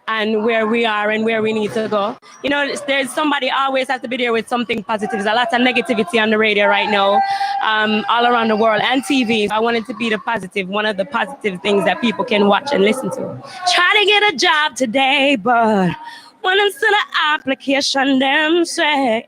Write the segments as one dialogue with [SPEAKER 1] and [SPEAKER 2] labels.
[SPEAKER 1] and where we are and where we need to go. There's somebody always has to be there with something positive. There's a lot of negativity on the radio right now, all around the world, and TV. I wanted to be the positive, one of the positive things that people can watch and listen to. Try to get a job today, but when it's an application, them say,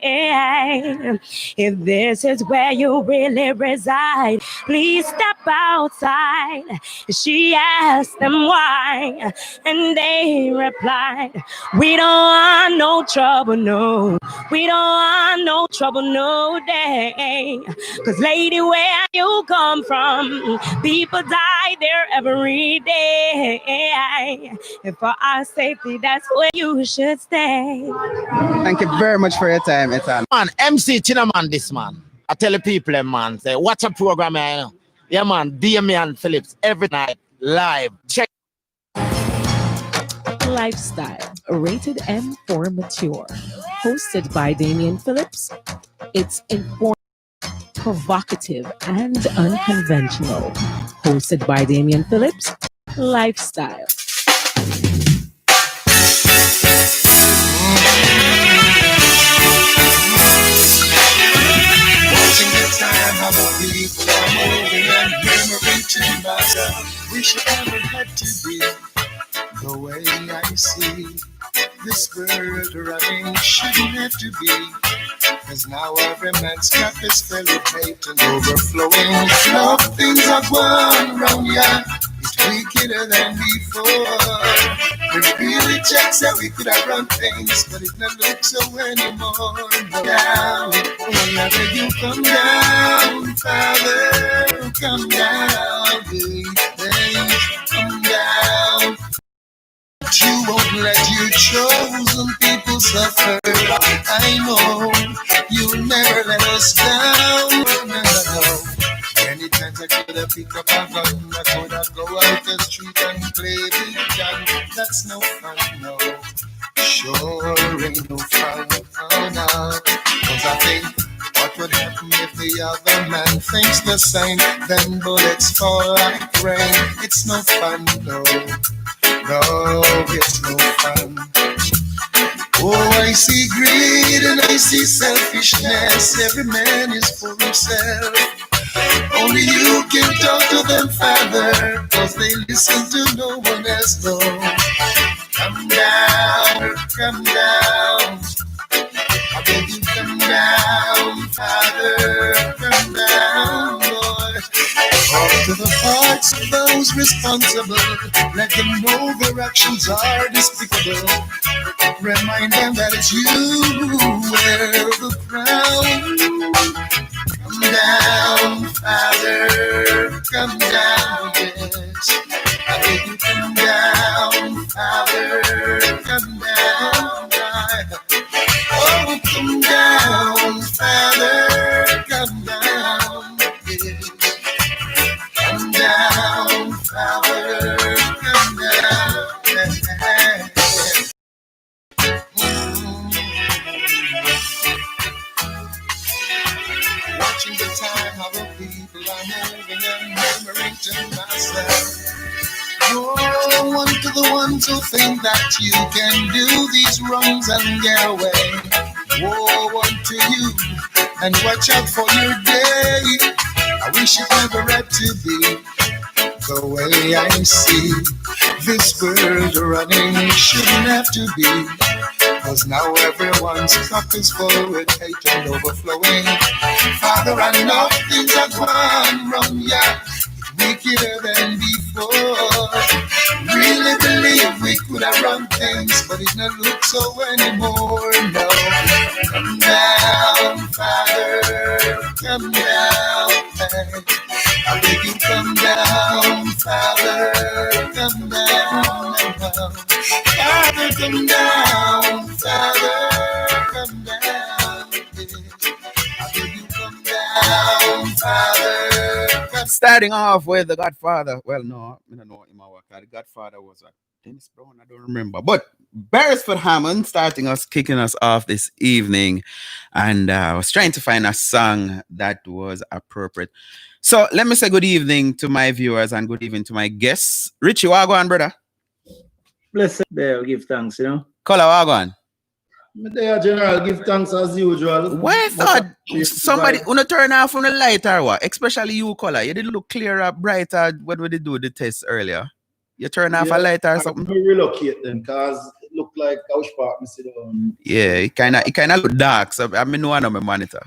[SPEAKER 1] if this is where you really reside, please step outside. She asked them why, and they replied, we don't want no trouble, no. We don't want no trouble, no day. Cause lady, where you come from, people die there every day. And for our safety, that's where you should stay.
[SPEAKER 2] Thank you very much for your time, Ethan.
[SPEAKER 3] Man, MC Chinaman, this man. I tell the people, man, say, watch a program, man. Yeah, man, Damian Phillips, every night, live. Check.
[SPEAKER 4] Lifestyle, rated M for mature. Hosted by Damian Phillips. It's informed, provocative, and unconventional. Hosted by Damian Phillips. Lifestyle.
[SPEAKER 5] Time how the people are moving and memory to myself. Wish it never had to be the way I see this world running. Shouldn't have to be, cause now every man's cup is filled with hate and overflowing. Love things are going wrong, yeah. It's wickeder than before. We really check that we could have run things, but it not look so anymore. Down, oh, I beg you come down, Father, come down, baby, come down. You won't let your chosen people suffer. I know you'll never let us down. No. Many times I could have picked up a gun, I could have go out the street and play big gun. That's no fun, no. Sure ain't no fun, oh no. Cause I think, what would happen if the other man thinks the same? Then bullets fall like rain. It's no fun, no. No, it's no fun. Oh, I see greed and I see selfishness. Every man is for himself. Only you can talk to them, Father, cause they listen to no one else, no. Come down, come down. I beg you, come down, Father, come down, Lord. Talk to the hearts of those responsible. Let them know their actions are despicable. Remind them that it's you who wear the crown. Come down, Father, come down, yes. I beg you, come down, Father, come down, right. Oh, come down, Father, come down, yes. Come down, Father, come down, yes. Watching the time, how the people are moving and murmuring to myself. Oh, one to the ones who think that you can do these wrongs and get away. Oh, one to you, and watch out for your day. I wish it never had to be the way I see this world running. Shouldn't have to be, cause now everyone's cup is full with hate and overflowing. Father, I know things are gone wrong, yeah. It's wickeder than before. Really believe we could have run things, but it not look so anymore, no. Come down, Father, come down. I beg you, come down, Father, come down. Father, come down, Father, come down. I beg you, come down, Father, come.
[SPEAKER 2] Starting off with the Godfather. Well, no, I don't know him. The Godfather was Dennis Brown, I don't remember. But Beresford Hammond starting us, kicking us off this evening. And I was trying to find a song that was appropriate. So let me say good evening to my viewers and good evening to my guests. Richie, what go on, brother?
[SPEAKER 6] Blessed there, give thanks, you know.
[SPEAKER 2] Color Wagon.
[SPEAKER 7] There, General, give thanks as usual.
[SPEAKER 2] Why
[SPEAKER 7] Much
[SPEAKER 2] thought
[SPEAKER 7] appreciate
[SPEAKER 2] somebody
[SPEAKER 7] the
[SPEAKER 2] wanna turn off on the light or what? Especially you, Color. You didn't look clearer, brighter when we did do the test earlier. You turn off a
[SPEAKER 7] yeah,
[SPEAKER 2] light or
[SPEAKER 7] I
[SPEAKER 2] something?
[SPEAKER 7] will relocate them because it look like Couch Park. Me sit down.
[SPEAKER 2] Yeah, it kinda look dark. So I mean no one on my monitor.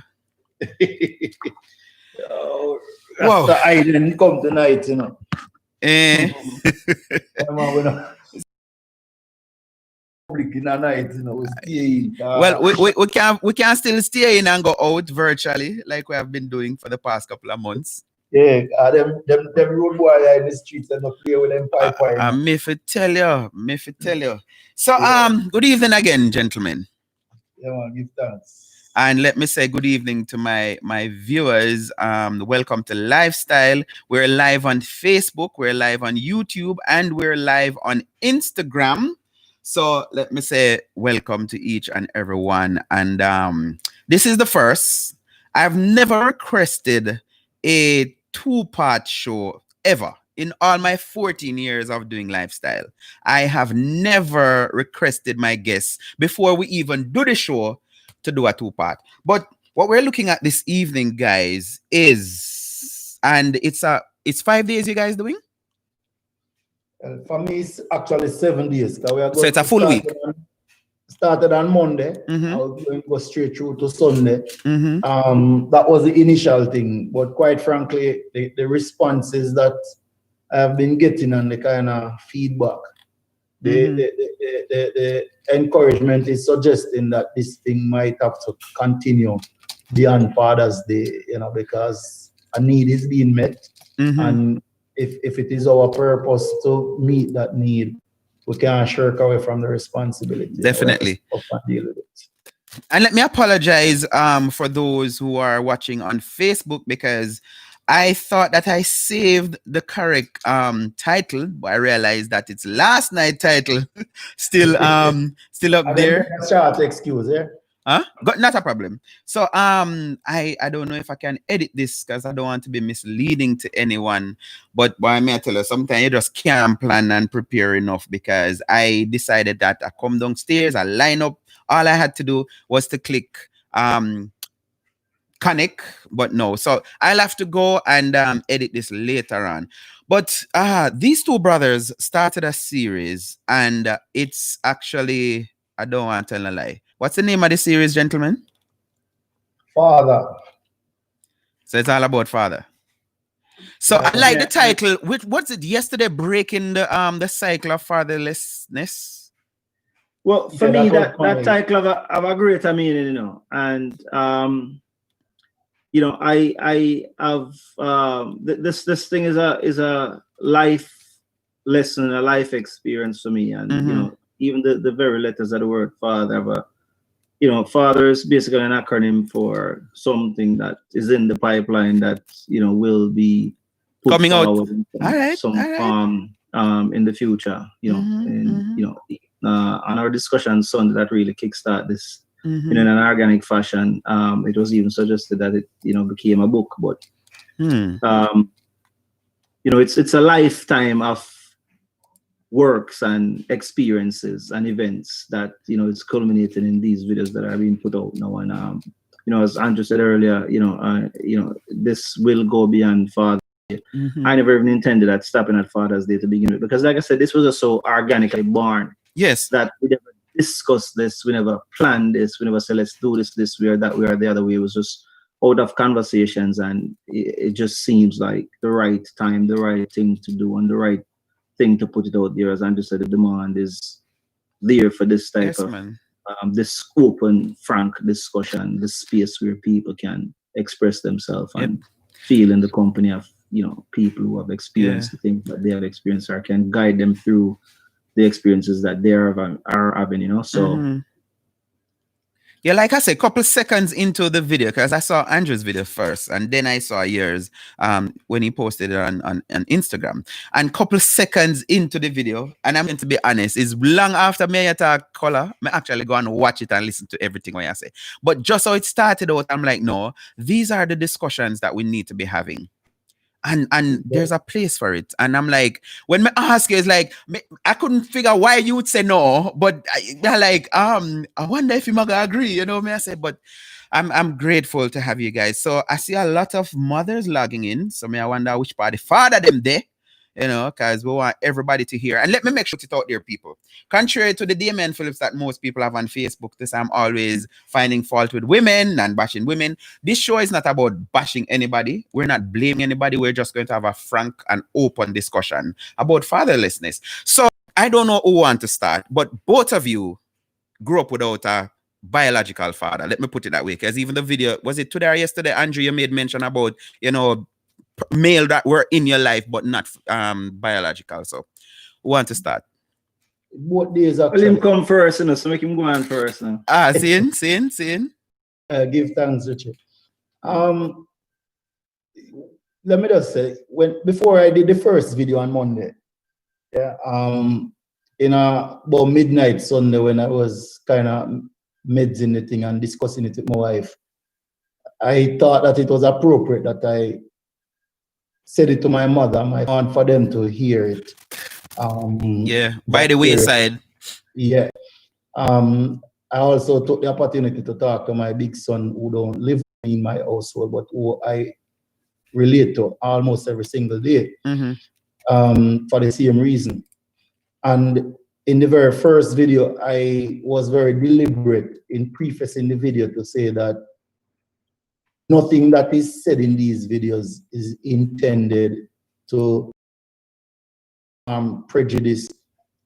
[SPEAKER 7] Oh,
[SPEAKER 2] Whoa.
[SPEAKER 7] after I didn't come tonight, you know.
[SPEAKER 2] Eh.
[SPEAKER 7] Yeah, man, we not public in the night, you know, we stay in.
[SPEAKER 2] Well, we can still stay in and go out virtually, like we have been doing for the past couple of months.
[SPEAKER 7] Yeah, them road boy in the streets and not play with them pipeline.
[SPEAKER 2] Me for tell you. So good evening again, gentlemen.
[SPEAKER 7] Yeah, man, give thanks.
[SPEAKER 2] And let me say good evening to my viewers. Welcome to Lifestyle. We're live on Facebook, we're live on YouTube, and we're live on Instagram. So let me say welcome to each and every one. And this is the first. I've never requested a two-part show ever in all my 14 years of doing Lifestyle. I have never requested my guests before we even do the show to do a two-part. But what we're looking at this evening, guys, is, and it's 5 days you guys doing?
[SPEAKER 7] For me, it's actually 7 days. So
[SPEAKER 2] it's a full week.
[SPEAKER 7] Started on Monday.
[SPEAKER 2] Mm-hmm.
[SPEAKER 7] I was going to go straight through to Sunday.
[SPEAKER 2] Mm-hmm.
[SPEAKER 7] That was the initial thing. But quite frankly, the responses that I've been getting and the kind of feedback, the encouragement is suggesting that this thing might have to continue beyond Father's Day, you know, because a need is being met.
[SPEAKER 2] Mm-hmm.
[SPEAKER 7] And if it is our purpose to meet that need, we can't shirk away from the responsibility.
[SPEAKER 2] Definitely. And let me apologize for those who are watching on Facebook, because I thought that I saved the correct title, but I realized that it's last night title still up there.
[SPEAKER 7] Short excuse, yeah.
[SPEAKER 2] Not a problem. So I don't know if I can edit this because I don't want to be misleading to anyone. But I may tell you, sometimes you just can't plan and prepare enough, because I decided that I come downstairs, I line up. All I had to do was to click connect, but no. So I'll have to go and edit this later on. But these two brothers started a series, and it's actually, I don't want to tell a lie. What's the name of the series, gentlemen?
[SPEAKER 7] Father.
[SPEAKER 2] So it's all about father. So I like the title. What's it? Yesterday, breaking the cycle of fatherlessness.
[SPEAKER 6] Well, for me, that title have a greater meaning, you know, and you know, I have this thing is a life lesson, a life experience for me, and you know, even the very letters of the word father have a, you know, father is basically an acronym for something that is in the pipeline that, you know, will be put
[SPEAKER 2] coming out
[SPEAKER 6] in some form in the future, you know, and you know, on our discussion Sunday that really kickstart this in an organic fashion. It was even suggested that it, you know, became a book, but you know, it's a lifetime of works and experiences and events that, you know, it's culminating in these videos that are being put out now. And you know, as Andrew said earlier, you know, this will go beyond Father's Day. I never even intended at stopping at Father's Day to begin with, because like I said, this was just so organically born.
[SPEAKER 2] Yes,
[SPEAKER 6] that we never discussed this, we never planned this, we never said let's do this way or that way or the other way. It was just out of conversations, and it just seems like the right time, the right thing to do, and the right thing to put it out there. As Andrew said, the demand is there for this type of this open, frank discussion, this space where people can express themselves and feel in the company of, you know, people who have experienced the things that they have experienced, or can guide them through the experiences that they are having, you know. So
[SPEAKER 2] yeah, like I said, a couple of seconds into the video, because I saw Andrew's video first, and then I saw yours when he posted it on Instagram. And a couple of seconds into the video, and I'm going to be honest, it's long after me talk color, I actually go and watch it and listen to everything what I say. But just how it started out, I'm like, no, these are the discussions that we need to be having. and there's a place for it. And I'm like, when I ask you, it's like I couldn't figure why you would say no, but they're like, I wonder if you might agree, you know me. I said, but I'm grateful to have you guys. So I see a lot of mothers logging in. So I wonder which part the father them there, you know, because we want everybody to hear. And let me make sure it out there, people. Contrary to the Damien Phillips that most people have on Facebook, this I'm always finding fault with women and bashing women. This show is not about bashing anybody. We're not blaming anybody. We're just going to have a frank and open discussion about fatherlessness. So I don't know who want to start, but both of you grew up without a biological father. Let me put it that way, because even the video, was it today or yesterday, Andrew, you made mention about, you know, male that were in your life but not biological. So who want to start?
[SPEAKER 7] Both days
[SPEAKER 6] Well,
[SPEAKER 7] actually.
[SPEAKER 6] him come first, you know, so make him go on first now.
[SPEAKER 2] Seeing.
[SPEAKER 7] Give thanks, Richard. Let me just say, before I did the first video on Monday, yeah, in about midnight Sunday, when I was kind of medsing the thing and discussing it with my wife, I thought that it was appropriate that I said it to my mother, my aunt, for them to hear it.
[SPEAKER 2] Yeah, by the wayside.
[SPEAKER 7] Yeah. I also took the opportunity to talk to my big son, who don't live in my household, but who I relate to almost every single day, for the same reason. And in the very first video, I was very deliberate in prefacing the video to say that nothing that is said in these videos is intended to prejudice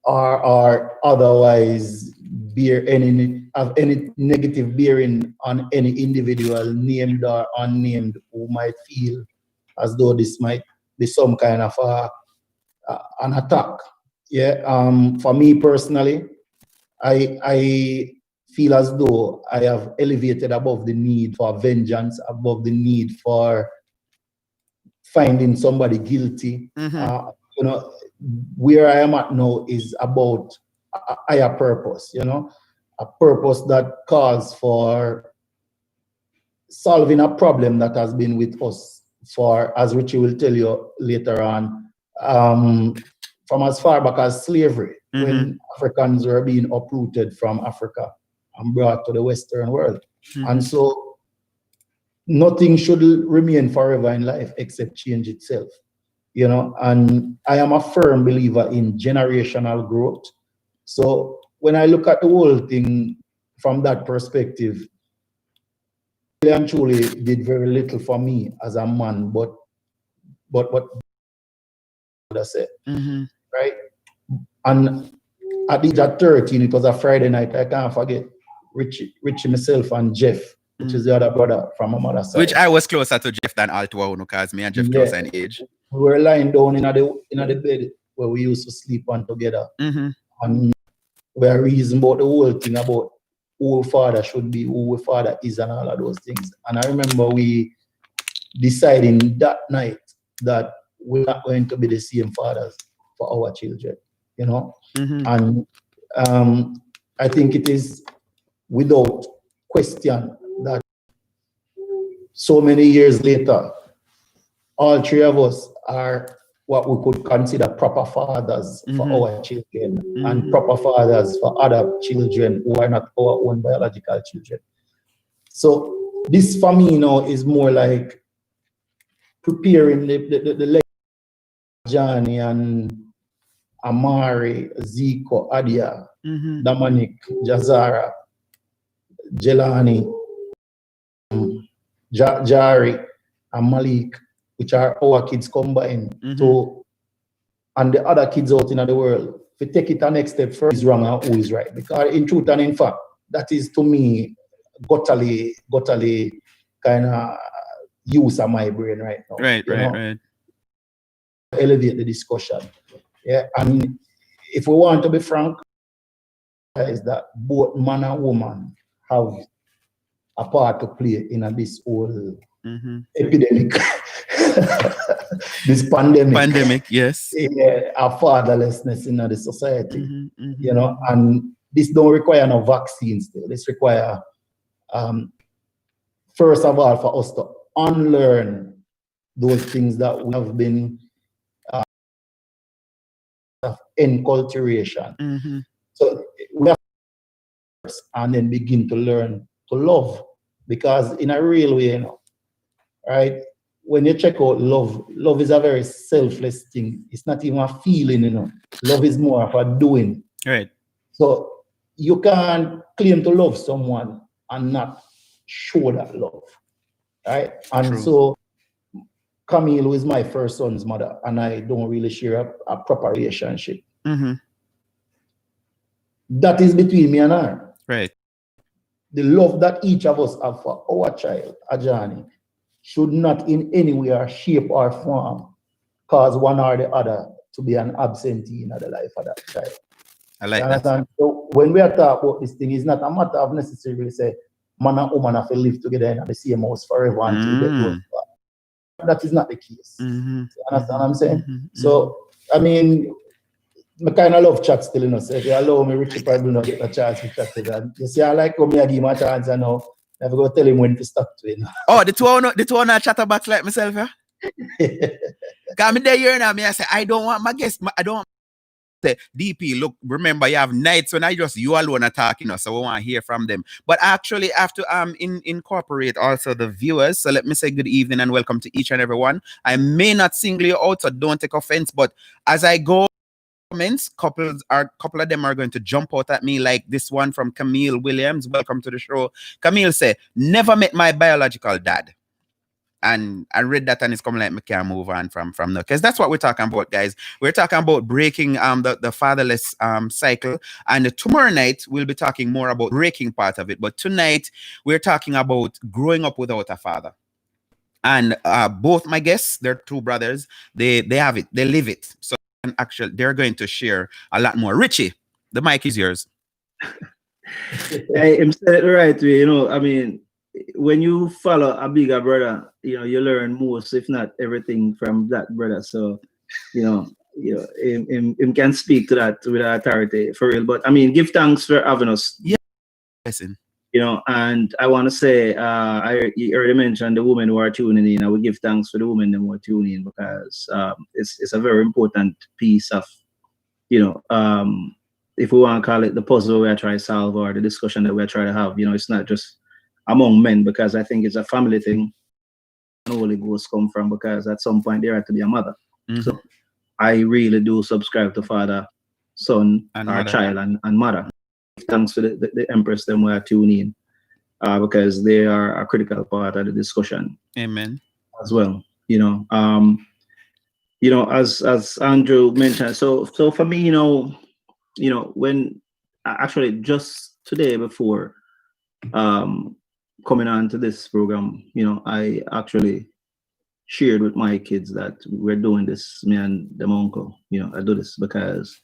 [SPEAKER 7] or otherwise have any negative bearing on any individual, named or unnamed, who might feel as though this might be some kind of an attack. Yeah. For me personally, I feel as though I have elevated above the need for vengeance, above the need for finding somebody guilty. You know, where I am at now is about a higher purpose, you know, a purpose that calls for solving a problem that has been with us for, as Richie will tell you later on, from as far back as slavery, when Africans were being uprooted from Africa and brought to the Western world. And so nothing should remain forever in life except change itself, you know, and I am a firm believer in generational growth. So when I look at the whole thing from that perspective, really and truly did very little for me as a man, but that's it, right? And at the age of 13, it was a Friday night. I can't forget Richie, myself, and Jeff, which is the other brother from my mother's side.
[SPEAKER 2] Which I was closer to Jeff than Altua, because me and Jeff closer in age.
[SPEAKER 7] We were lying down in the bed where we used to sleep on together. And we are reasoning about the whole thing about who a father should be, who a father is, and all of those things. And I remember we deciding that night that we're not going to be the same fathers for our children, you know. And I think it is without question that so many years later, all three of us are what we could consider proper fathers for our children, and proper fathers for other children who are not our own biological children. So this for me now is more like preparing the Johnny and Amari, Zico, Adia, Dominic, Jazara, Jelani, Jari, and Malik, which are our kids combined, to, and the other kids out in the world. If we take it a next step further, who is wrong and who is right? Because in truth and in fact, that is to me guttily kind of use of my brain right now. Right. Elevate the discussion. Yeah, and if we want to be frank, is that both man and woman have a part to play in this whole epidemic, this pandemic.
[SPEAKER 2] Yes.
[SPEAKER 7] Yeah, a fatherlessness in the society, you know, and this don't require no vaccines still. This require, first of all, for us to unlearn those things that we have been enculturation.
[SPEAKER 2] Mm-hmm.
[SPEAKER 7] So we have to and then begin to learn to love, because in a real way, you know, right? When you check out love, love is a very selfless thing. It's not even a feeling, you know. Love is more of a doing.
[SPEAKER 2] Right.
[SPEAKER 7] So you can't claim to love someone and not show that love, right? And
[SPEAKER 2] True.
[SPEAKER 7] so Camille, who is my first son's mother, and I don't really share a proper relationship.
[SPEAKER 2] Mm-hmm.
[SPEAKER 7] That is between me and her.
[SPEAKER 2] Right.
[SPEAKER 7] The love that each of us have for our child, Ajani, should not in any way or shape or form cause one or the other to be an absentee in the life of that child.
[SPEAKER 2] I like that.
[SPEAKER 7] So when we are talking about this thing, it's not a matter of necessarily say man and woman have to live together in the same house forever until they grow up. That is not the case.
[SPEAKER 2] Mm-hmm.
[SPEAKER 7] You understand what I'm saying?
[SPEAKER 2] Mm-hmm.
[SPEAKER 7] So, I mean, I kind of love chat still, you know. So if you allow me, Richie probably not get a chance to chat with him. You see, I like how me I give him a chance, and now I have to go tell him when to stop to it.
[SPEAKER 2] Oh, the two on a chatterbox like myself, yeah? Cause me there here now, me I say, I don't want my guest, I don't want say, DP, look, remember you have nights when I just you alone are talking, so we want to hear from them. But actually I have to incorporate also the viewers. So let me say good evening and welcome to each and every one. I may not single you out, so don't take offense, but as I go comments, couple of them are going to jump out at me, like this one from Camille Williams. Welcome to the show. Camille say, never met my biological dad. And I read that and it's coming like me can't move on from now. Because that's what we're talking about, guys. We're talking about breaking the fatherless cycle. And tomorrow night we'll be talking more about breaking part of it. But tonight we're talking about growing up without a father. And both my guests, they're two brothers, they have it, they live it. So actually they're going to share a lot more. Richie, the mic is yours.
[SPEAKER 6] Hey, I'm saying it the right way, you know. I mean, when you follow a bigger brother, you know, you learn most, if not everything, from that brother. So, you know, him can speak to that with authority for real. But I mean, give thanks for having us.
[SPEAKER 2] Yeah. Listen.
[SPEAKER 6] You know, and I want to say, you already mentioned the women who are tuning in. I would give thanks for the women who are tuning in, because it's a very important piece of, you know, if we want to call it the puzzle we are trying to solve, or the discussion that we're trying to have. You know, it's not just among men, because I think it's a family thing. And Holy Ghost come from, because at some point there had to be a mother.
[SPEAKER 2] Mm-hmm.
[SPEAKER 6] So I really do subscribe to father, son,
[SPEAKER 2] and
[SPEAKER 6] or
[SPEAKER 2] mother.
[SPEAKER 6] child, and mother. Thanks to the Empress them who are tuning in, because they are a critical part of the discussion.
[SPEAKER 2] Amen.
[SPEAKER 6] As well, you know. As Andrew mentioned, so for me, you know, when actually just today before coming on to this program, you know, I actually shared with my kids that we're doing this, me and them uncle, you know, I do this because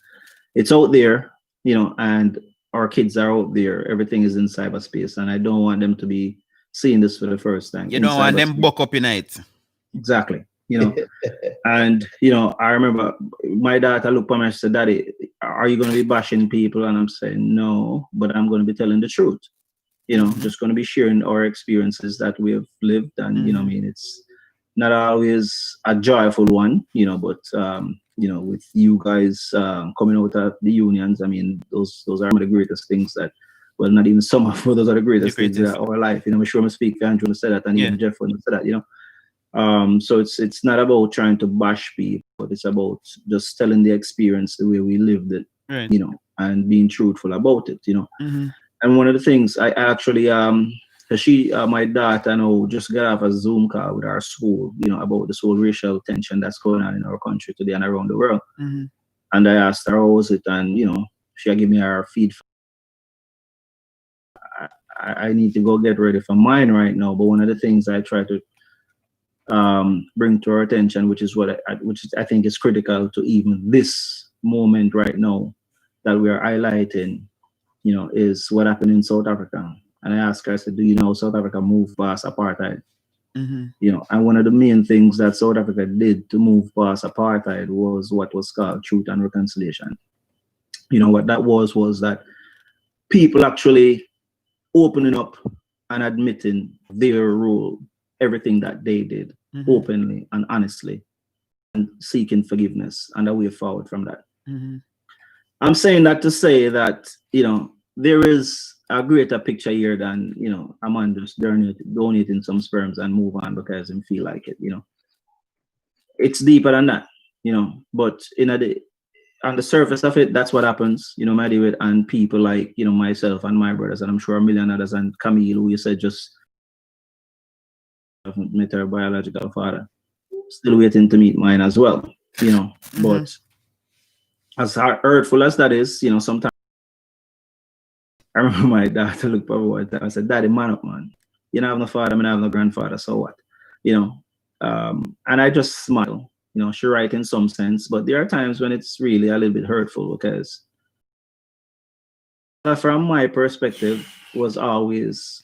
[SPEAKER 6] it's out there, you know, and our kids are out there. Everything is in cyberspace, and I don't want them to be seeing this for the first time.
[SPEAKER 2] You don't want them buck up in it.
[SPEAKER 6] Exactly. You know, and you know, I remember my daughter looked at me and said, "Daddy, are you going to be bashing people?" And I'm saying, "No, but I'm going to be telling the truth. You know, just going to be sharing our experiences that we have lived, and you know, I mean, it's not always a joyful one, you know, but you know, with you guys coming out of the unions, I mean, those are some of the greatest things that, well, not even some of those are the greatest things in our life. You know, I'm sure I'm speaking for Andrew to say that, and even Jeff to say that, you know. So it's not about trying to bash people, but it's about just telling the experience the way we lived it, you know, and being truthful about it, you know. And one of the things I actually my daughter now just got off a Zoom call with our school, you know, about this whole racial tension that's going on in our country today and around the world. And I asked her how was it, and you know, she gave me her feedback. I need to go get ready for mine right now, but one of the things I try to bring to our attention, which I think is critical to even this moment right now that we are highlighting, you know, is what happened in South Africa. And I asked her, I said, do you know South Africa moved past apartheid? You know, and one of the main things that South Africa did to move past apartheid was what was called Truth and Reconciliation. You know, what that was that people actually opening up and admitting their role, everything that they did. openly and honestly and seeking forgiveness and a way forward from that. I'm saying that to say that, there is a greater picture here than, a man just donating some sperms and move on because him feel like it, It's deeper than that, but on the surface of it, that's what happens, my David, and people like, myself and my brothers, and I'm sure a million others, and Camille, who you said just met her biological father, still waiting to meet mine as well, but as hurtful as that is, sometimes I remember my dad to look over one time. I said, "Daddy, man up, man. You don't have no father, I don't have no grandfather, so what?" And I just smile. She right in some sense, but there are times when it's really a little bit hurtful because from my perspective was always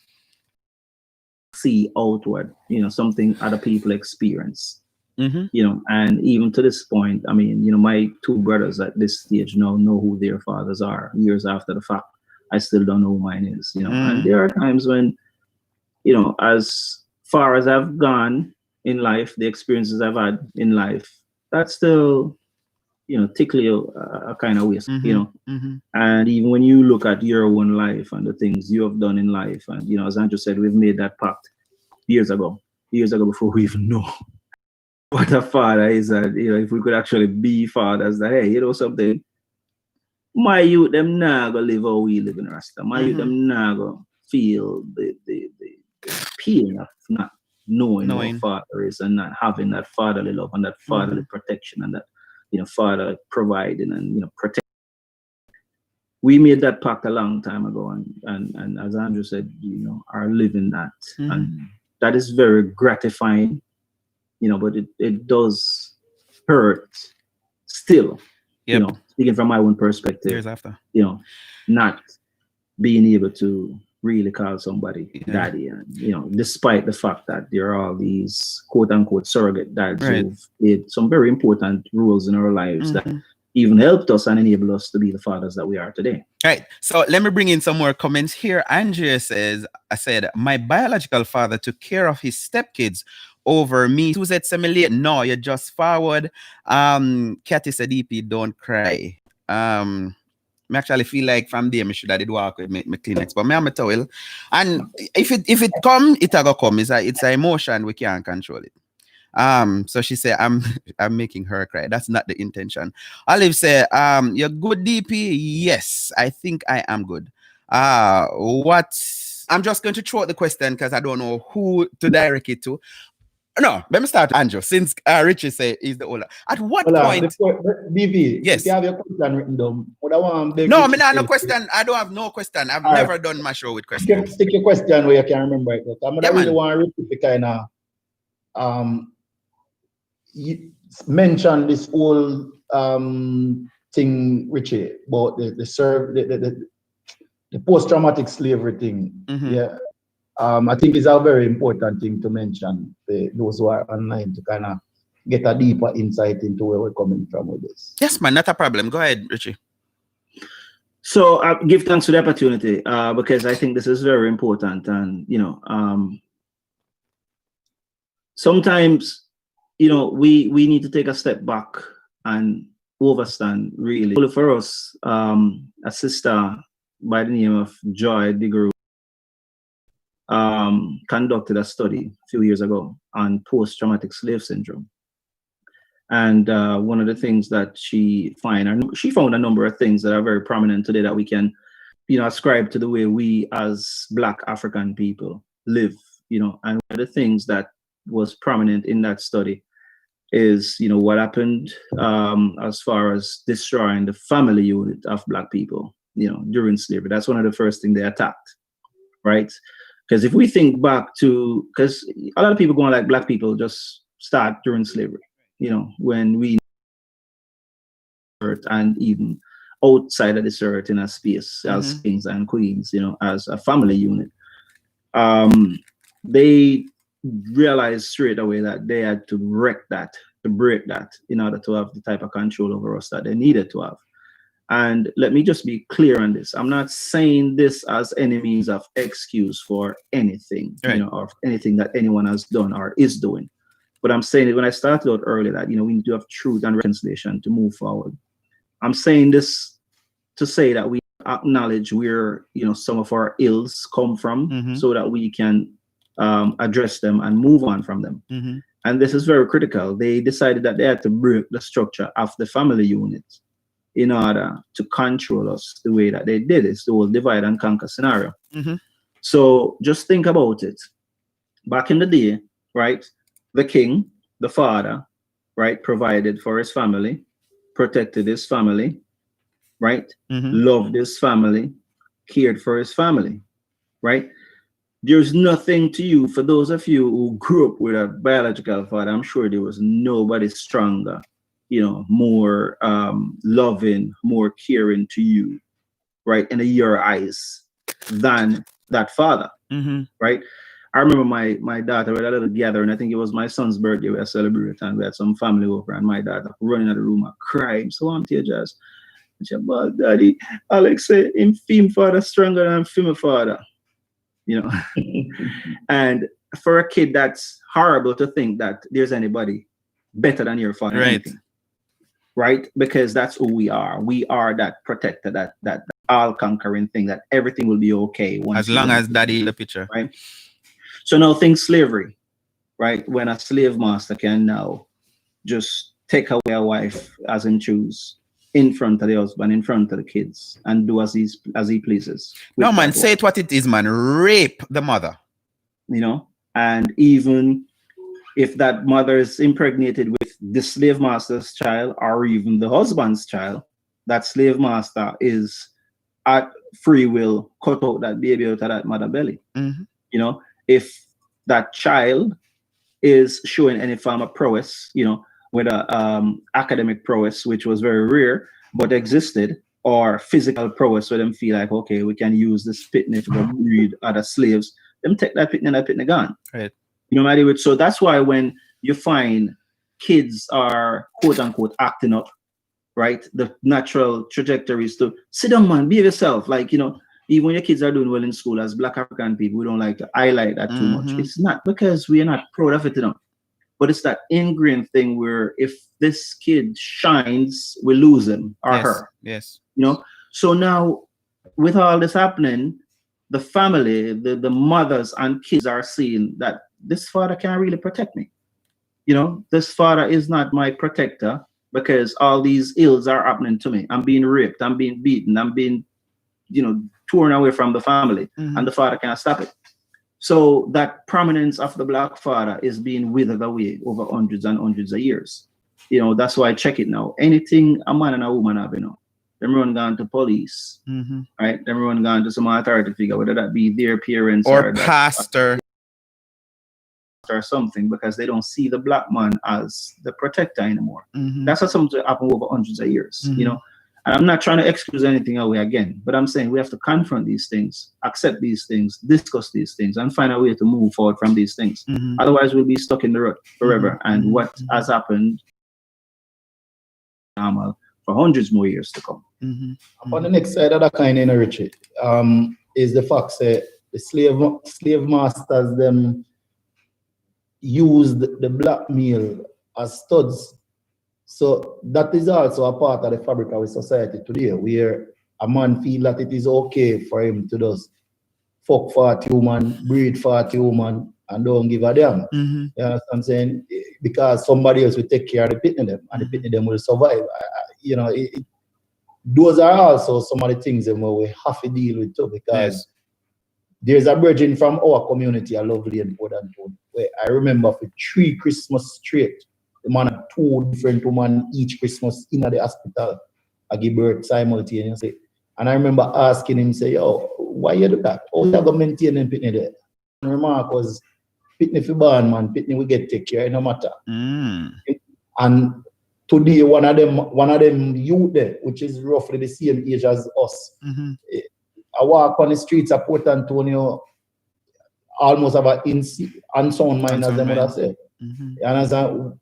[SPEAKER 6] see outward, something other people experience. And even to this point, I mean, my two brothers at this stage now know who their fathers are years after the fact. I still don't know who mine is, and there are times when, as far as I've gone in life, the experiences I've had in life, that still, tickle you a kind of ways, and even when you look at your own life and the things you have done in life, and, as Andrew said, we've made that pact years ago before we even know what a father is, and if we could actually be fathers, that hey, something, my youth them now go live how we live in Rasta. My youth them now go feel the pain of not knowing what father is and not having that fatherly love and that fatherly protection and that father providing and protect. We made that pact a long time ago, and as Andrew said, are living that, and that is very gratifying. But it does hurt still. Speaking from my own perspective,
[SPEAKER 2] years after,
[SPEAKER 6] not being able to really call somebody daddy, and despite the fact that there are all these quote unquote surrogate dads who've played some very important roles in our lives that even helped us and enabled us to be the fathers that we are today.
[SPEAKER 2] Right. So let me bring in some more comments here. Andrea says, I said, my biological father took care of his stepkids over me. Suzette Semele, no, you're just forward. Kathy said, DP, don't cry. I actually feel like from there, I should have did walk with my Kleenex, but I'm a towel. And if it come, it'll come. It's an emotion, we can't control it. So she said, I'm making her cry. That's not the intention. Olive said, you're good, DP? Yes, I think I am good. What? I'm just going to throw out the question because I don't know who to direct it to. No, let me start with Andrew, since Richie said he's the older. At what point?
[SPEAKER 7] DP,
[SPEAKER 2] yes.
[SPEAKER 7] If you have your question written down,
[SPEAKER 2] no, I mean, I have no question. I don't have no question. I've never done my show with questions.
[SPEAKER 7] Stick your question where you can remember it. I really want to repeat the kind of you mentioned this whole thing, Richie, about the post-traumatic slavery thing. I think it's a very important thing to mention. Those who are online to kind of get a deeper insight into where we're coming from with this.
[SPEAKER 2] Yes, man, not a problem. Go ahead, Richie.
[SPEAKER 6] So I give thanks for the opportunity because I think this is very important, and sometimes we need to take a step back and overstand really. For us, a sister by the name of Joy Diguru conducted a study a few years ago on post-traumatic slave syndrome. And one of the things that she found a number of things that are very prominent today that we can, ascribe to the way we as Black African people live, and one of the things that was prominent in that study is, what happened as far as destroying the family unit of Black people, during slavery. That's one of the first things they attacked, right? Because if we think back to, because a lot of people going like Black people just start during slavery, when we and even outside of this earth in a space as kings and queens, as a family unit, they realized straight away that they had to break that in order to have the type of control over us that they needed to have. And let me just be clear on this. I'm not saying this as any means of excuse for anything, or anything that anyone has done or is doing. But I'm saying it when I started out earlier that, we need to have truth and reconciliation to move forward. I'm saying this to say that we acknowledge where, some of our ills come from so that we can address them and move on from them. And this is very critical. They decided that they had to break the structure of the family unit in order to control us the way that they did. It's the whole divide and conquer scenario. So just think about it. Back in the day, right, the king, the father, right, provided for his family, protected his family, right, loved his family, cared for his family, right? There's nothing to you, for those of you who grew up with a biological father, I'm sure there was nobody stronger, more loving, more caring to you, right, in your eyes than that father, right? I remember my daughter had a little gathering. I think it was my son's birthday. We had celebrated and we had some family over, and my daughter running out of the room crying. So I'm tears. And she said, "But daddy, Alex said, him film father stronger than film father." And for a kid, that's horrible to think that there's anybody better than your father. Right? Because that's who we are. We are that protector, that all conquering thing, that everything will be okay
[SPEAKER 2] as long as daddy in the picture.
[SPEAKER 6] Right? So now think slavery, right? When a slave master can now just take away a wife as him choose, in front of the husband, in front of the kids, and do as he pleases.
[SPEAKER 2] No, man, say it what it is, man. Rape the mother.
[SPEAKER 6] And even if that mother is impregnated with the slave master's child or even the husband's child, that slave master is at free will cut out that baby out of that mother belly. If that child is showing any form of prowess, whether academic prowess, which was very rare but existed, or physical prowess, where them feel like, okay, we can use this pitney to breed other slaves, them take that pitney and that pitney gone.
[SPEAKER 2] Right.
[SPEAKER 6] So that's why when you find kids are quote unquote acting up, right, the natural trajectory is to sit down, man, be yourself. Like, even when your kids are doing well in school, as Black African people, we don't like to highlight that too much. It's not because we are not proud of it enough, but it's that ingrained thing where if this kid shines, we lose him or her.
[SPEAKER 2] Yes.
[SPEAKER 6] So now with all this happening, the family, the mothers and kids are seeing that this father can't really protect me. This father is not my protector because all these ills are happening to me. I'm being raped, I'm being beaten, I'm being, torn away from the family, and the father can't stop it. So that prominence of the Black father is being withered away over hundreds and hundreds of years. That's why I check it now. Anything a man and a woman have, everyone gone to police, right? Everyone gone to some authority figure, whether that be their parents
[SPEAKER 2] or pastor
[SPEAKER 6] or something, because they don't see the Black man as the protector anymore. That's what something happened over hundreds of years, And I'm not trying to excuse anything away again, but I'm saying we have to confront these things, accept these things, discuss these things, and find a way to move forward from these things. Otherwise, we'll be stuck in the rut forever. And what has happened for hundreds more years to come.
[SPEAKER 7] On the next side of that kind, Richie, is the fact that the slave masters them used the blackmail as studs. So that is also a part of the fabric of our society today, where a man feel that it is okay for him to just fuck 40 woman, breed 40 woman, and don't give a damn. You understand what I'm saying? Because somebody else will take care of the pitney them, and the pitney them will survive. Those are also some of the things that we have to deal with too, because there's a virgin from our community, a lovely and Port Anton, where I remember for 3 Christmas straight, the man had 2 different women each Christmas in the hospital. I give birth simultaneously. And I remember asking him, say, yo, why you do that? How you going to maintain them pitney there? And the remark was, pitney for born, man, pitney we get take care, no matter. And today, one of them youth there, which is roughly the same age as us, I walk on the streets of Port Antonio, almost have an unsound mind, as them would have said. You understand?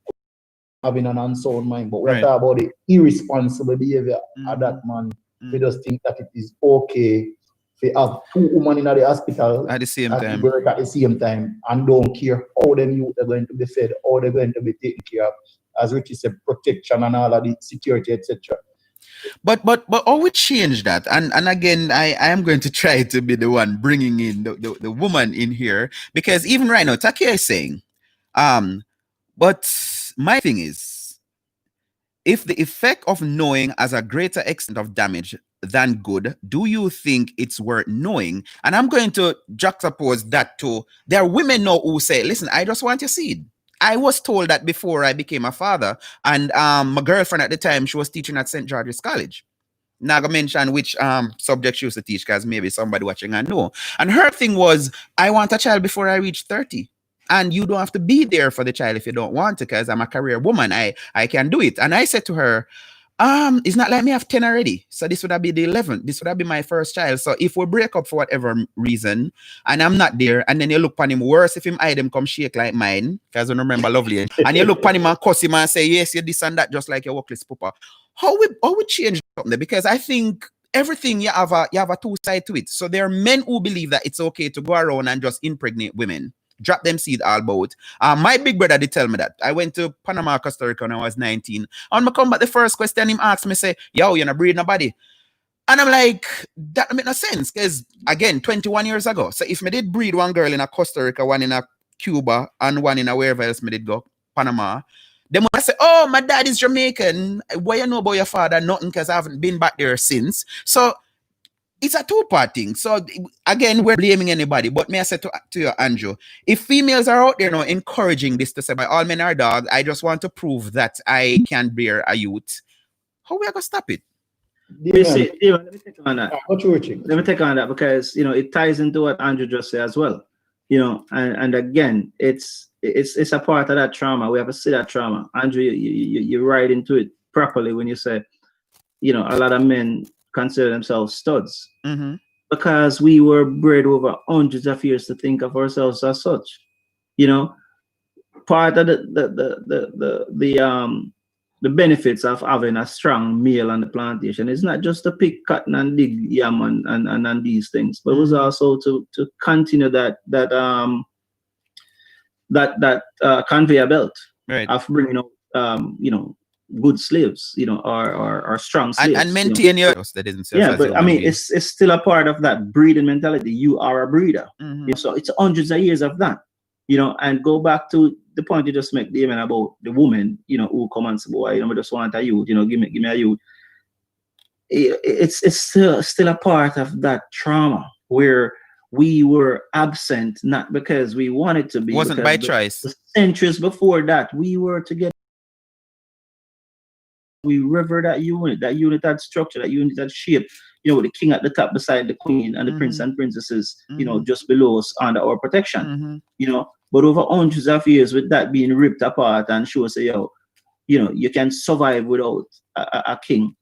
[SPEAKER 7] Having an unsound mind, but we're talking about the irresponsible behavior of that man. We just think that it is okay They have two women in the hospital
[SPEAKER 2] at the same
[SPEAKER 7] at
[SPEAKER 2] time.
[SPEAKER 7] work at the same time and don't care how them youth are going to be fed, how they're going to be taken care of, as Richie said, protection and all of the security, etc.
[SPEAKER 2] But how we change that? And again, I am going to try to be the one bringing in the woman in here, because even right now, Takia is saying, but my thing is, if the effect of knowing has a greater extent of damage than good, do you think it's worth knowing? And I'm going to juxtapose that to, there are women now who say, listen, I just want your seed. I was told that before I became a father, and my girlfriend at the time, she was teaching at St. George's College. Not gonna mention which subject she used to teach, because maybe somebody watching I know. And her thing was, I want a child before I reach 30. And you don't have to be there for the child if you don't want to, because I'm a career woman. I can do it. And I said to her, it's not like me have 10 already. So this would have been the 11th. This would have been my first child. So if we break up for whatever reason and I'm not there, and then you look upon him, worse if him eye them come shake like mine, because I remember lovely, and you look upon him and cuss him and say, yes, you this and that, just like your workless papa. How we change something there? Because I think everything you have a two side to it. So there are men who believe that it's okay to go around and just impregnate women, drop them seed all about. My big brother did tell me that. I went to Panama, Costa Rica when I was 19. And I come back, the first question him asked me, say, yo, you're not breed nobody. And I'm like, that make no sense. Because again, 21 years ago. So if me did breed one girl in a Costa Rica, one in a Cuba, and one in a wherever else me did go, Panama, then when I say, oh, my dad is Jamaican, what you know about your father? Nothing, because I haven't been back there since. So it's a two-part thing. So again, we're blaming anybody. But may I say to you, Andrew, if females are out there now encouraging this to say, by all men are dogs, I just want to prove that I can bear a youth, how we are going to stop it?
[SPEAKER 6] Let me take on that.
[SPEAKER 7] Let
[SPEAKER 6] me take on that, because it ties into what Andrew just said as well. And again, it's a part of that trauma. We have to see that trauma. Andrew, you ride into it properly when you say, a lot of men consider themselves studs, because we were bred over hundreds of years to think of ourselves as such. Part of the benefits of having a strong male on the plantation is not just to pick cotton and dig yam and these things, but it was also to continue that conveyor belt,
[SPEAKER 2] right,
[SPEAKER 6] of bringing up good slaves, or strong slaves,
[SPEAKER 2] and maintain your
[SPEAKER 6] but I mean, it's still a part of that breeding mentality. You are a breeder, so it's hundreds of years of that, and go back to the point you just make, Damon, about the woman, who come and say, boy, I just want a youth, give me a youth. It's still a part of that trauma where we were absent, not because we wanted to be,
[SPEAKER 2] wasn't by choice.
[SPEAKER 6] The centuries before that, we were together. We revere that unit that structure, that unit, that shape, with the king at the top beside the queen and the prince and princesses, just below us under our protection, but over hundreds of years with that being ripped apart and show say, you can survive without a king,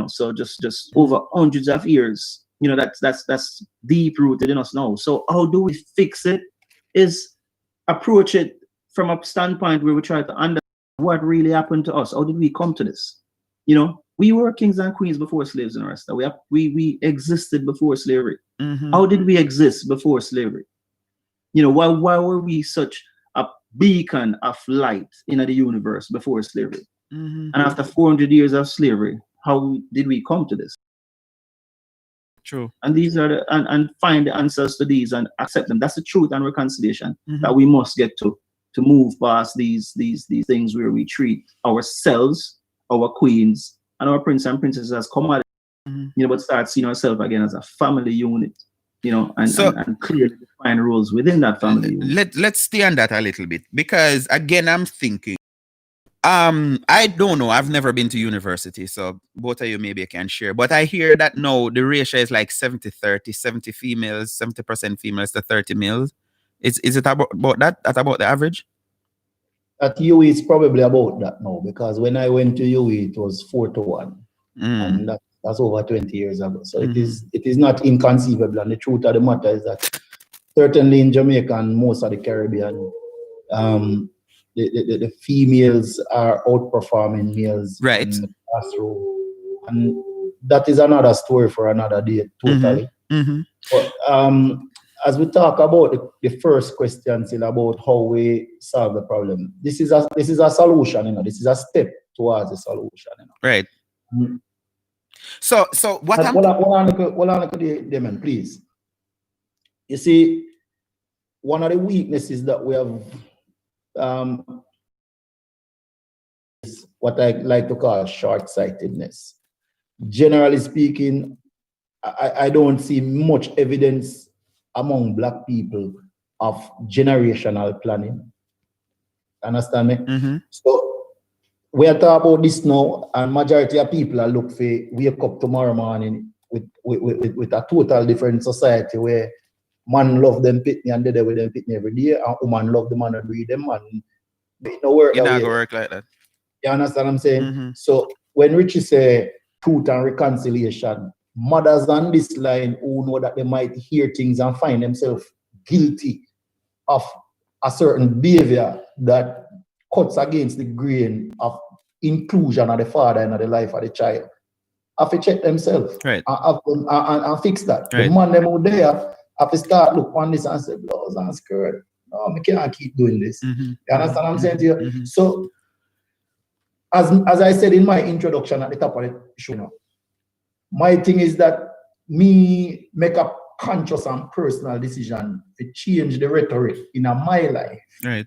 [SPEAKER 6] so just over hundreds of years, that's deep rooted in us now. So how do we fix it? Is approach it from a standpoint where we try to understand what really happened to us. How did we come to this? We were kings and queens before slaves in our stuff. We existed before slavery. How did we exist before slavery? Why were we such a beacon of light in the universe before slavery? And after 400 years of slavery, how did we come to this?
[SPEAKER 2] True.
[SPEAKER 6] And these are and find the answers to these and accept them. That's the truth and reconciliation that we must get to move past these things where we treat ourselves, our queens, and our prince and princesses as commodities, but start seeing ourselves again as a family unit, and clearly define roles within that family unit.
[SPEAKER 2] Let's stay on that a little bit, because again, I'm thinking, I don't know. I've never been to university, so both of you maybe can share. But I hear that no, the ratio is like 70-30, 70 females, 70% females to 30 males. Is it about that? That's about the average?
[SPEAKER 7] At UE, it's probably about that now, because when I went to UE, it was 4-1. And that's over 20 years ago. So it is not inconceivable. And the truth of the matter is that certainly in Jamaica and most of the Caribbean, the females are outperforming males in the classroom. And that is another story for another day, totally. But as we talk about the first question, still about how we solve the problem, this is a solution, this is a step towards a solution,
[SPEAKER 2] Right.
[SPEAKER 7] Mm.
[SPEAKER 2] So what I'm
[SPEAKER 7] Hold on, Damon, please. You see, one of the weaknesses that we have is what I like to call short-sightedness. Generally speaking, I don't see much evidence among Black people of generational planning. Understand me?
[SPEAKER 2] Mm-hmm.
[SPEAKER 7] So we are talking about this now, and majority of people are look for wake up tomorrow morning with a total different society where man love them pitney and they with them pitney every day, and woman love the man and read them, and it no work
[SPEAKER 2] You're
[SPEAKER 7] that
[SPEAKER 2] not
[SPEAKER 7] way.
[SPEAKER 2] gonna work like that.
[SPEAKER 7] You understand what I'm saying?
[SPEAKER 2] Mm-hmm.
[SPEAKER 7] So when Richie say truth and reconciliation, mothers on this line who know that they might hear things and find themselves guilty of a certain behavior that cuts against the grain of inclusion of the father in the life of the child, have to check themselves,
[SPEAKER 2] Right.
[SPEAKER 7] and fix that.
[SPEAKER 2] Right.
[SPEAKER 7] The man them out there have to start look on this and say, blouse and skirt. No, I can't keep doing this.
[SPEAKER 2] Mm-hmm.
[SPEAKER 7] You understand what I'm saying to you?
[SPEAKER 2] Mm-hmm.
[SPEAKER 7] So as I said in my introduction at the top of the show, my thing is that me make a conscious and personal decision to change the rhetoric in my life.
[SPEAKER 2] Right.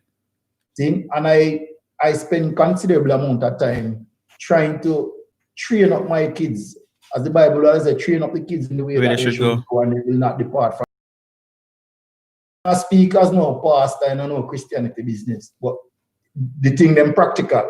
[SPEAKER 7] See? And I spend considerable amount of time trying to train up my kids. As the Bible says, train up the kids in the way that they should go, and they will not depart from. I speak as no pastor and no Christianity business, but the thing them practical.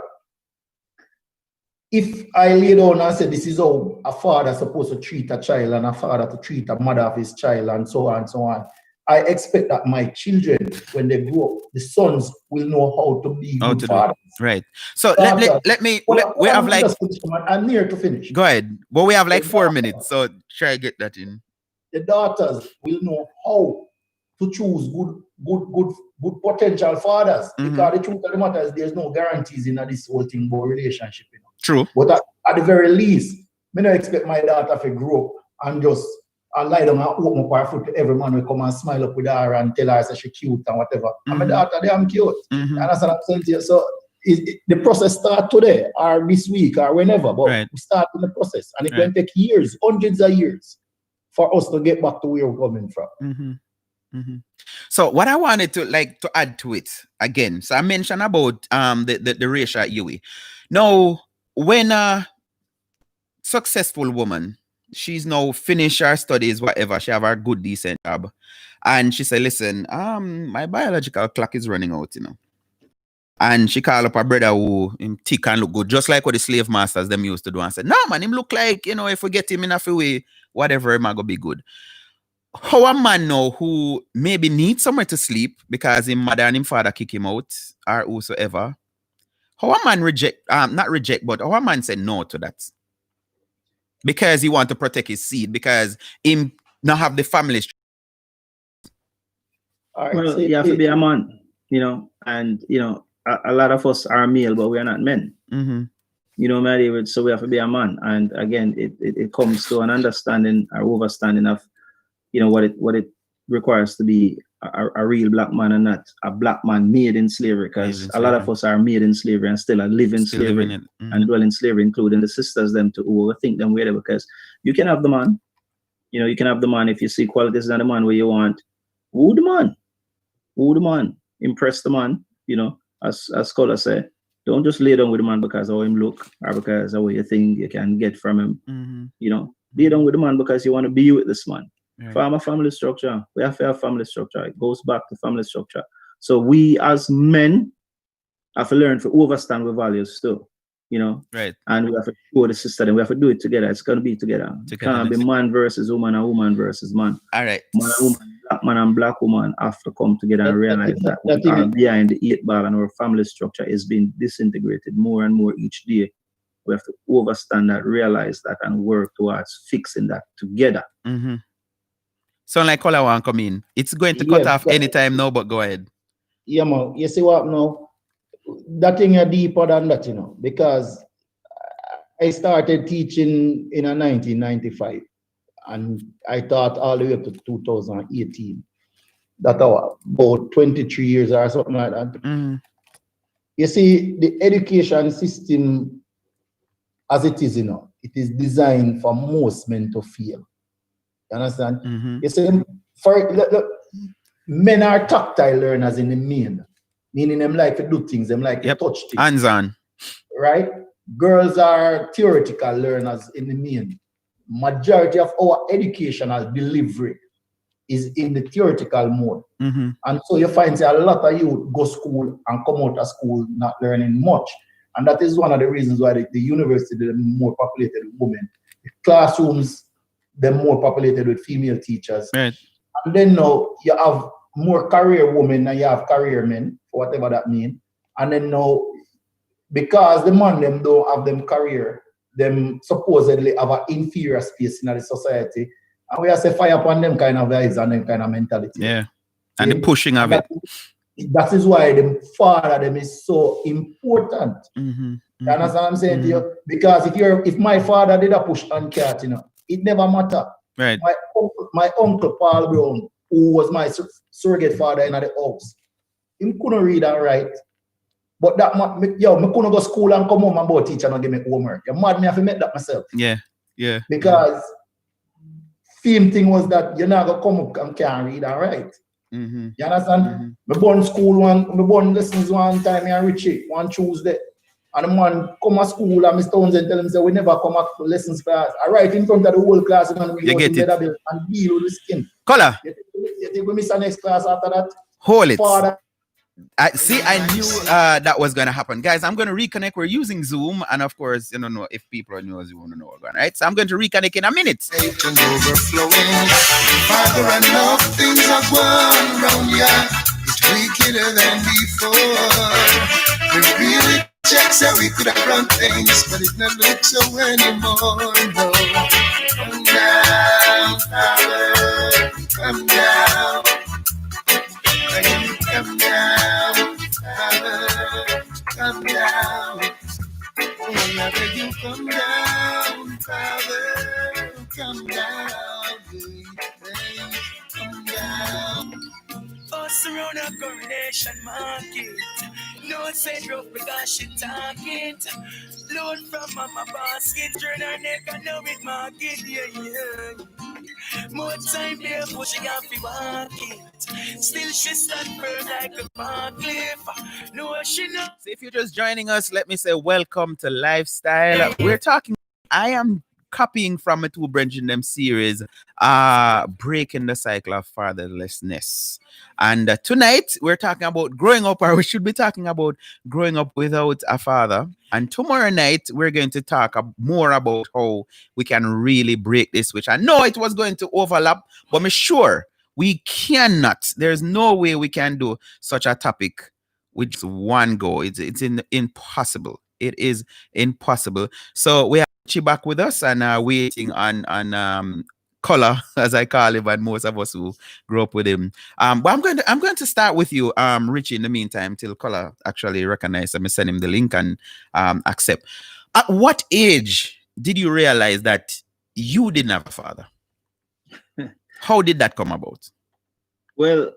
[SPEAKER 7] If I lay down and say this is how a father is supposed to treat a child and a father to treat a mother of his child and so on and so on, I expect that my children, when they grow up, the sons will know how to be good fathers.
[SPEAKER 2] Right. So let me we have like
[SPEAKER 7] I'm near to finish.
[SPEAKER 2] Go ahead. But we have like 4 minutes, so try to get that in.
[SPEAKER 7] The daughters will know how to choose good potential fathers.
[SPEAKER 2] Mm-hmm.
[SPEAKER 7] Because the truth of the matter is there's no guarantees in this whole thing about relationship.
[SPEAKER 2] True.
[SPEAKER 7] But at the very least, I don't expect my daughter to grow up and just lie down and open up her foot to every man will come and smile up with her and tell her that she's cute and whatever.
[SPEAKER 2] Mm-hmm.
[SPEAKER 7] And my daughter, I'm cute.
[SPEAKER 2] Mm-hmm.
[SPEAKER 7] And that's what I'm saying to you. So the process starts today or this week or whenever, but we start in the process. And it can take years, hundreds of years for us to get back to where we're coming from.
[SPEAKER 2] Mm-hmm. Mm-hmm. So what I wanted to add to it again, so I mentioned about the racial Yui. Now, when a successful woman, she's now finished her studies, whatever, she have a good decent job, and she said, listen, my biological clock is running out, and she called up her brother who him thick and look good, just like what the slave masters them used to do, and said, no man, him look like, if we get him in a few way, whatever, him go be good. How a man now who maybe needs somewhere to sleep because his mother and his father kick him out or whosoever, how a man not reject, but how a man say no to that? Because he want to protect his seed, because him not have the family.
[SPEAKER 6] Well, you have to be a man, and a lot of us are male, but we are not men.
[SPEAKER 2] Mm-hmm.
[SPEAKER 6] David, so we have to be a man. And again, it comes to an understanding or overstanding of what it requires to be a real black man and not a black man made in slavery, because a lot of us are made in slavery and still are living slavery and dwell in slavery, including the sisters them to overthink them whatever, because you can have the man, you can have the man if you see qualities in the man where you want. Woo the man, impress the man, as scholars say. Don't just lay down with the man because of how him look or because of what you think you can get from him.
[SPEAKER 2] Mm-hmm.
[SPEAKER 6] Lay down with the man because you want to be with this man.
[SPEAKER 2] Right.
[SPEAKER 6] From a family structure, we have to have family structure. It goes back to family structure. So we as men have to learn to overstand the values too,
[SPEAKER 2] Right.
[SPEAKER 6] And we have to show the sister, and we have to do it together. It's going to be together. It can't be man versus woman and woman versus man.
[SPEAKER 2] All right.
[SPEAKER 6] Man and woman, black man and black woman have to come together and realize that we are behind the 8 ball and our family structure is being disintegrated more and more each day. We have to overstand that, realize that, and work towards fixing that together.
[SPEAKER 2] Mm-hmm. Sound like Kola want come in. It's going to cut off anytime now, but go ahead.
[SPEAKER 7] Yeah, man. You see what now? That thing is deeper than that, because I started teaching in 1995. and I taught all the way up to 2018. That was about 23 years or something like that. You see, the education system as it is, it is designed for most men to fail. You understand? You see, look, men are tactile learners in the main, meaning them like to do things, them like to touch things.
[SPEAKER 2] Hands on.
[SPEAKER 7] Right? Girls are theoretical learners in the main. Majority of our educational delivery is in the theoretical mode. And so you find a lot of youth go school and come out of school not learning much. And that is one of the reasons why the university is more populated with women. The classrooms, they're more populated with female teachers.
[SPEAKER 2] Right.
[SPEAKER 7] And then now you have more career women than you have career men, whatever that means. And then now, because the man them don't have them career, them supposedly have an inferior space in the society. And we have to fire upon them kind of vibes and them kind of mentality.
[SPEAKER 2] Yeah. And the pushing of it.
[SPEAKER 7] That is why the father them is so important. You understand what I'm saying to you? Because if my father did a push on cat, it never matter.
[SPEAKER 2] Right.
[SPEAKER 7] My uncle Paul Brown, who was my surrogate father in the house, he couldn't read and write. But that me couldn't go to school and come home and go teacher and give me homework. You mad me have to make that myself.
[SPEAKER 2] Yeah.
[SPEAKER 7] Because theme thing was that you're not gonna come up and can't read and write. You understand? Me born lessons one time in Richie, one Tuesday. And the man come to school and Mr. Townsend tell him, say, we never come to lessons class. I write in front of the whole class and we
[SPEAKER 2] get it.
[SPEAKER 7] And deal with the skin.
[SPEAKER 2] Color.
[SPEAKER 7] You think we miss the next class after that?
[SPEAKER 2] Hold it.
[SPEAKER 7] Father.
[SPEAKER 2] I knew that was going to happen. Guys, I'm going to reconnect. We're using Zoom. And of course, you don't know if people know Zoom, know what's going on, right? So I'm going to reconnect in a minute.
[SPEAKER 5] Father, I know things are going wrong, yeah. It's wickeder than before. We really checks that we could have run things, but it not looks so anymore, no. Come down, Father, come down. Come down, Father, come down. Whenever you come down, Father, come down, baby, come down. Us around a coronation market. No say rough because she talking. Load from mama basket, turn her neck and now it market, yeah. More time there, pushing off the market. Still she stand firm like a park cliff. No, she not.
[SPEAKER 2] So if you're just joining us, let me say welcome to Lifestyle. We're talking, I am copying from a Two Branch in them series, breaking the cycle of fatherlessness. And tonight we're talking about growing up, or we should be talking about growing up without a father. And tomorrow night we're going to talk more about how we can really break this, which I know it was going to overlap, but I'm sure we cannot. There's no way we can do such a topic with just one go. It's impossible. It is impossible. So we have Richie back with us and waiting on Color, as I call him, and most of us who grew up with him. But I'm going to start with you, Richie, in the meantime, till Color actually recognizes him. Send him the link and accept. At what age did you realize that you didn't have a father? How did that come about?
[SPEAKER 6] Well,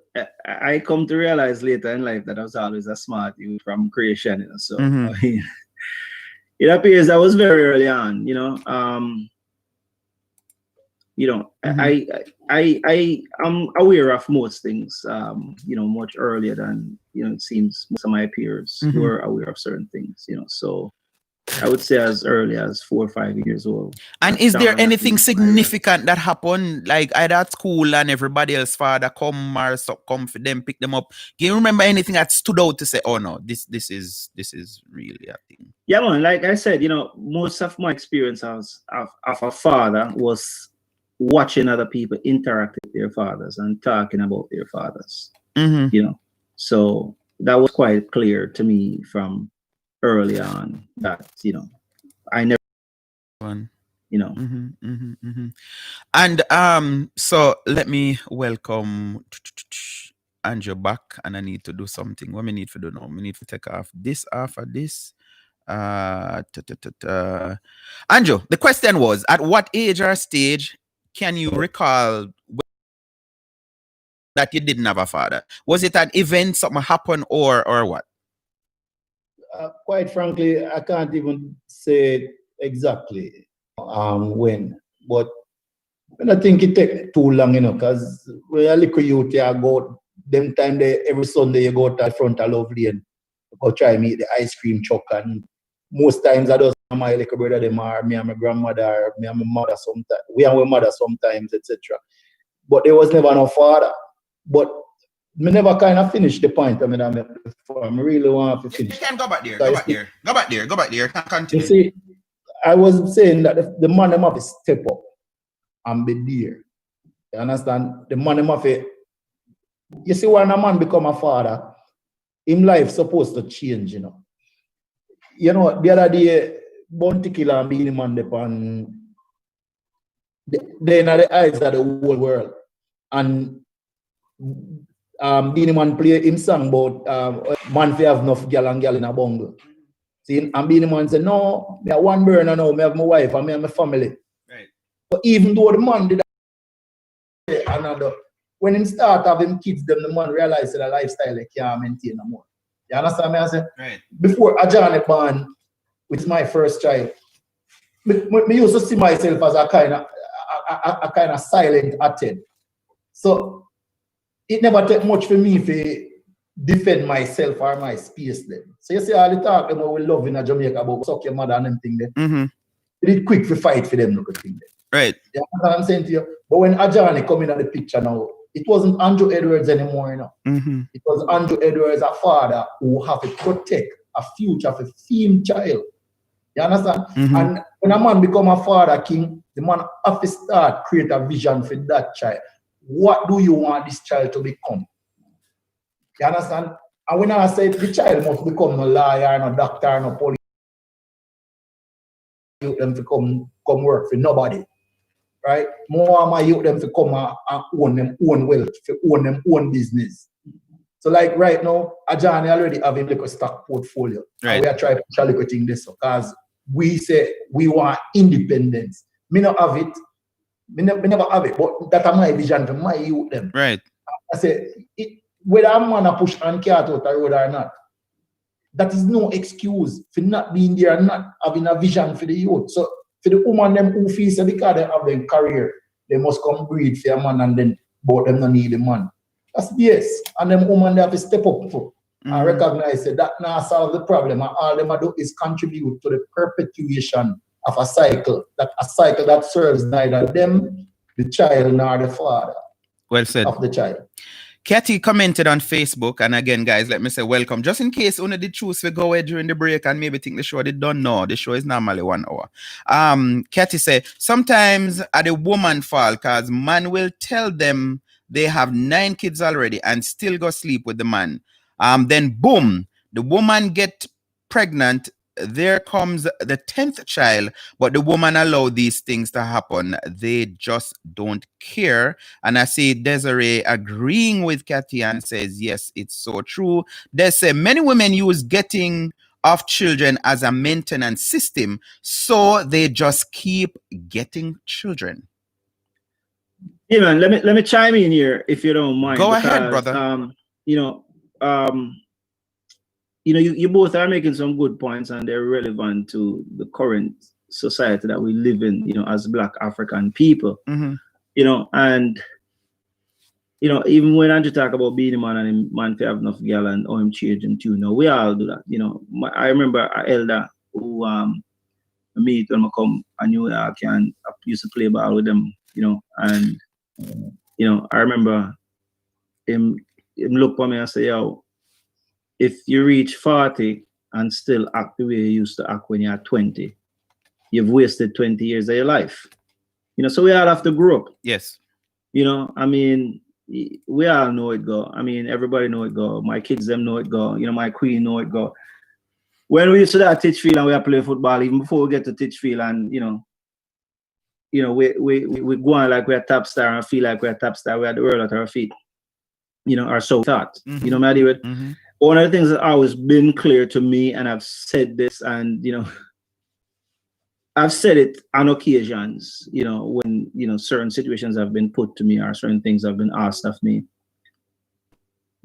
[SPEAKER 6] I come to realize later in life that I was always a smart youth from creation, so it appears I was very early on, I am aware of most things, much earlier than, it seems most of my peers were aware of certain things, so I would say as early as 4 or 5 years old.
[SPEAKER 2] And is there anything significant that happened, like either at school and everybody else father come or come for them, pick them up? Can you remember anything that stood out to say, oh no, this is really a thing?
[SPEAKER 6] Yeah, man, like I said, most of my experience of a father was watching other people interact with their fathers and talking about their fathers. So that was quite clear to me from early on that I never
[SPEAKER 2] And so let me welcome Andrew back, and I need to do something. What we need to do now? We need to take off this after this. Andrew, the question was, at what age or stage can you recall that you didn't have a father? Was it an event, something happened, or what?
[SPEAKER 7] Quite frankly, I can't even say exactly when, but I think it take too long, because when a little youth, you go, them time every Sunday you go to the front of Lovely and go try meet the ice cream truck, and most times I just my little brother, them are me and my grandmother, me and my mother sometimes, we and my mother sometimes, etc. But there was never no father. But me never kind of finished the point I made before. I really want to finish.
[SPEAKER 2] You can go back there, go back there, continue.
[SPEAKER 7] You see, I was saying that the man them have to step up and be there. You understand? The man them have to, you see, when a man become a father, him life supposed to change, the other day, Bounty Killer and Beanie Man depend, they're in the eyes of the whole world. And Beanie Man play him song about man fi have enough gal and gal in a bungle. See, and Beanie Man say, no, me have one burner now, me have my wife and me have my family.
[SPEAKER 2] Right.
[SPEAKER 7] But even though the man did another, when him start having kids, then the man realize that the lifestyle he can't maintain no more. You understand me? I say,
[SPEAKER 2] right.
[SPEAKER 7] Before Ajani born, which is my first child, me used to see myself as a kind of silent attempt. So it never take much for me to defend myself or my space then. So you see all the talk about we love in a Jamaica about suck your mother and them thing there.
[SPEAKER 2] Mm-hmm.
[SPEAKER 7] It is quick to fight for them look thing there.
[SPEAKER 2] Right.
[SPEAKER 7] You know what I'm saying to you? But when Ajani come in the picture now, it wasn't Andrew Edwards anymore,
[SPEAKER 2] Mm-hmm.
[SPEAKER 7] It was Andrew Edwards, a father who have to protect a future of a female child. You understand?
[SPEAKER 2] Mm-hmm.
[SPEAKER 7] And when a man become a father king, the man have to start create a vision for that child. What do you want this child to become? You understand? And when I say the child must become no lawyer, no doctor, no police, you them to come work for nobody. Right? More of my youth them to come and own them own wealth, to own them own business. So like right now, Ajani already have him like a stock portfolio.
[SPEAKER 2] Right.
[SPEAKER 7] And we are trying to push a little thing this because we say we want independence. Me not have it. Me never have it, but that's my vision for my youth them.
[SPEAKER 2] Right.
[SPEAKER 7] I say whether a man a push and cat out the road or not, that is no excuse for not being there and not having a vision for the youth. So for the woman them who feel so because they have their career, they must come breed for a man and then both them don't need a man. That's yes. And them women they have to step up too and recognize that not solve the problem. And all them do is contribute to the perpetuation of a cycle that serves neither them, the child, nor the father.
[SPEAKER 2] Well said.
[SPEAKER 7] Of the child.
[SPEAKER 2] Katie commented on Facebook, and again, guys, let me say welcome. Just in case one of the choose we go away during the break and maybe think the show they don't know. The show is normally 1 hour. Katie said, sometimes at the woman fault, because man will tell them they have 9 kids already and still go sleep with the man. Then boom, the woman get pregnant. There comes the 10th child, but the woman allowed these things to happen. They just don't care. And I see Desiree agreeing with Kathy and says, yes, it's so true. They say many women use getting of children as a maintenance system, so they just keep getting children.
[SPEAKER 6] Yeah, man, let me chime in here if you don't mind.
[SPEAKER 2] Go ahead, brother.
[SPEAKER 6] You both are making some good points and they're relevant to the current society that we live in, as Black African people.
[SPEAKER 2] Mm-hmm.
[SPEAKER 6] And even when Andrew talk about being a man and him man to have enough girl and him change him too, we all do that. I remember an elder who meet when I come to New York and I used to play ball with them, and I remember him look for me and say, yo, if you reach 40 and still act the way you used to act when you're 20, you've wasted 20 years of your life. So we all have to grow up.
[SPEAKER 2] Yes.
[SPEAKER 6] We all know it go. Everybody know it go. My kids, them know it go. My queen know it go. When we used to that Titchfield and we play football, even before we get to Titchfield and, we go on like we're a top star and feel like we're a top star. We had the world at our feet, or so thought.
[SPEAKER 2] Mm-hmm.
[SPEAKER 6] One of the things that always been clear to me, and I've said this, and I've said it on occasions, when, certain situations have been put to me or certain things have been asked of me.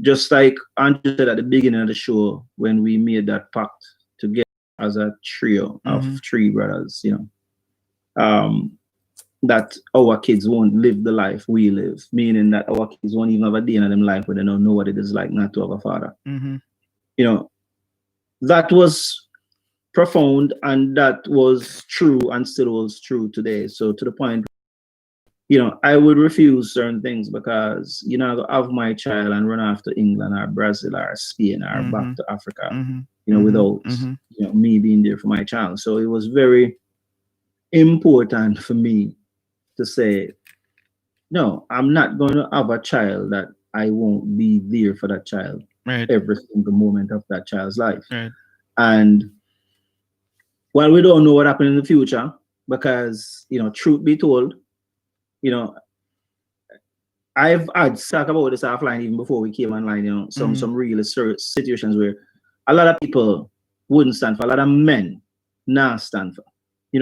[SPEAKER 6] Just like Andrew said at the beginning of the show, when we made that pact together as a trio of three brothers, that our kids won't live the life we live, meaning that our kids won't even have a day in them life where they don't know what it is like not to have a father. That was profound, and that was true and still was true today. So to the point, I would refuse certain things because I have my child and run off to England or Brazil or Spain or back to Africa, without me being there for my child. So it was very important for me to say, no, I'm not going to have a child that I won't be there for that child every single moment of that child's life. And while we don't know what happened in the future, because, truth be told, I've had talk about this offline even before we came online, some real situations where a lot of people wouldn't stand for, a lot of men not stand for.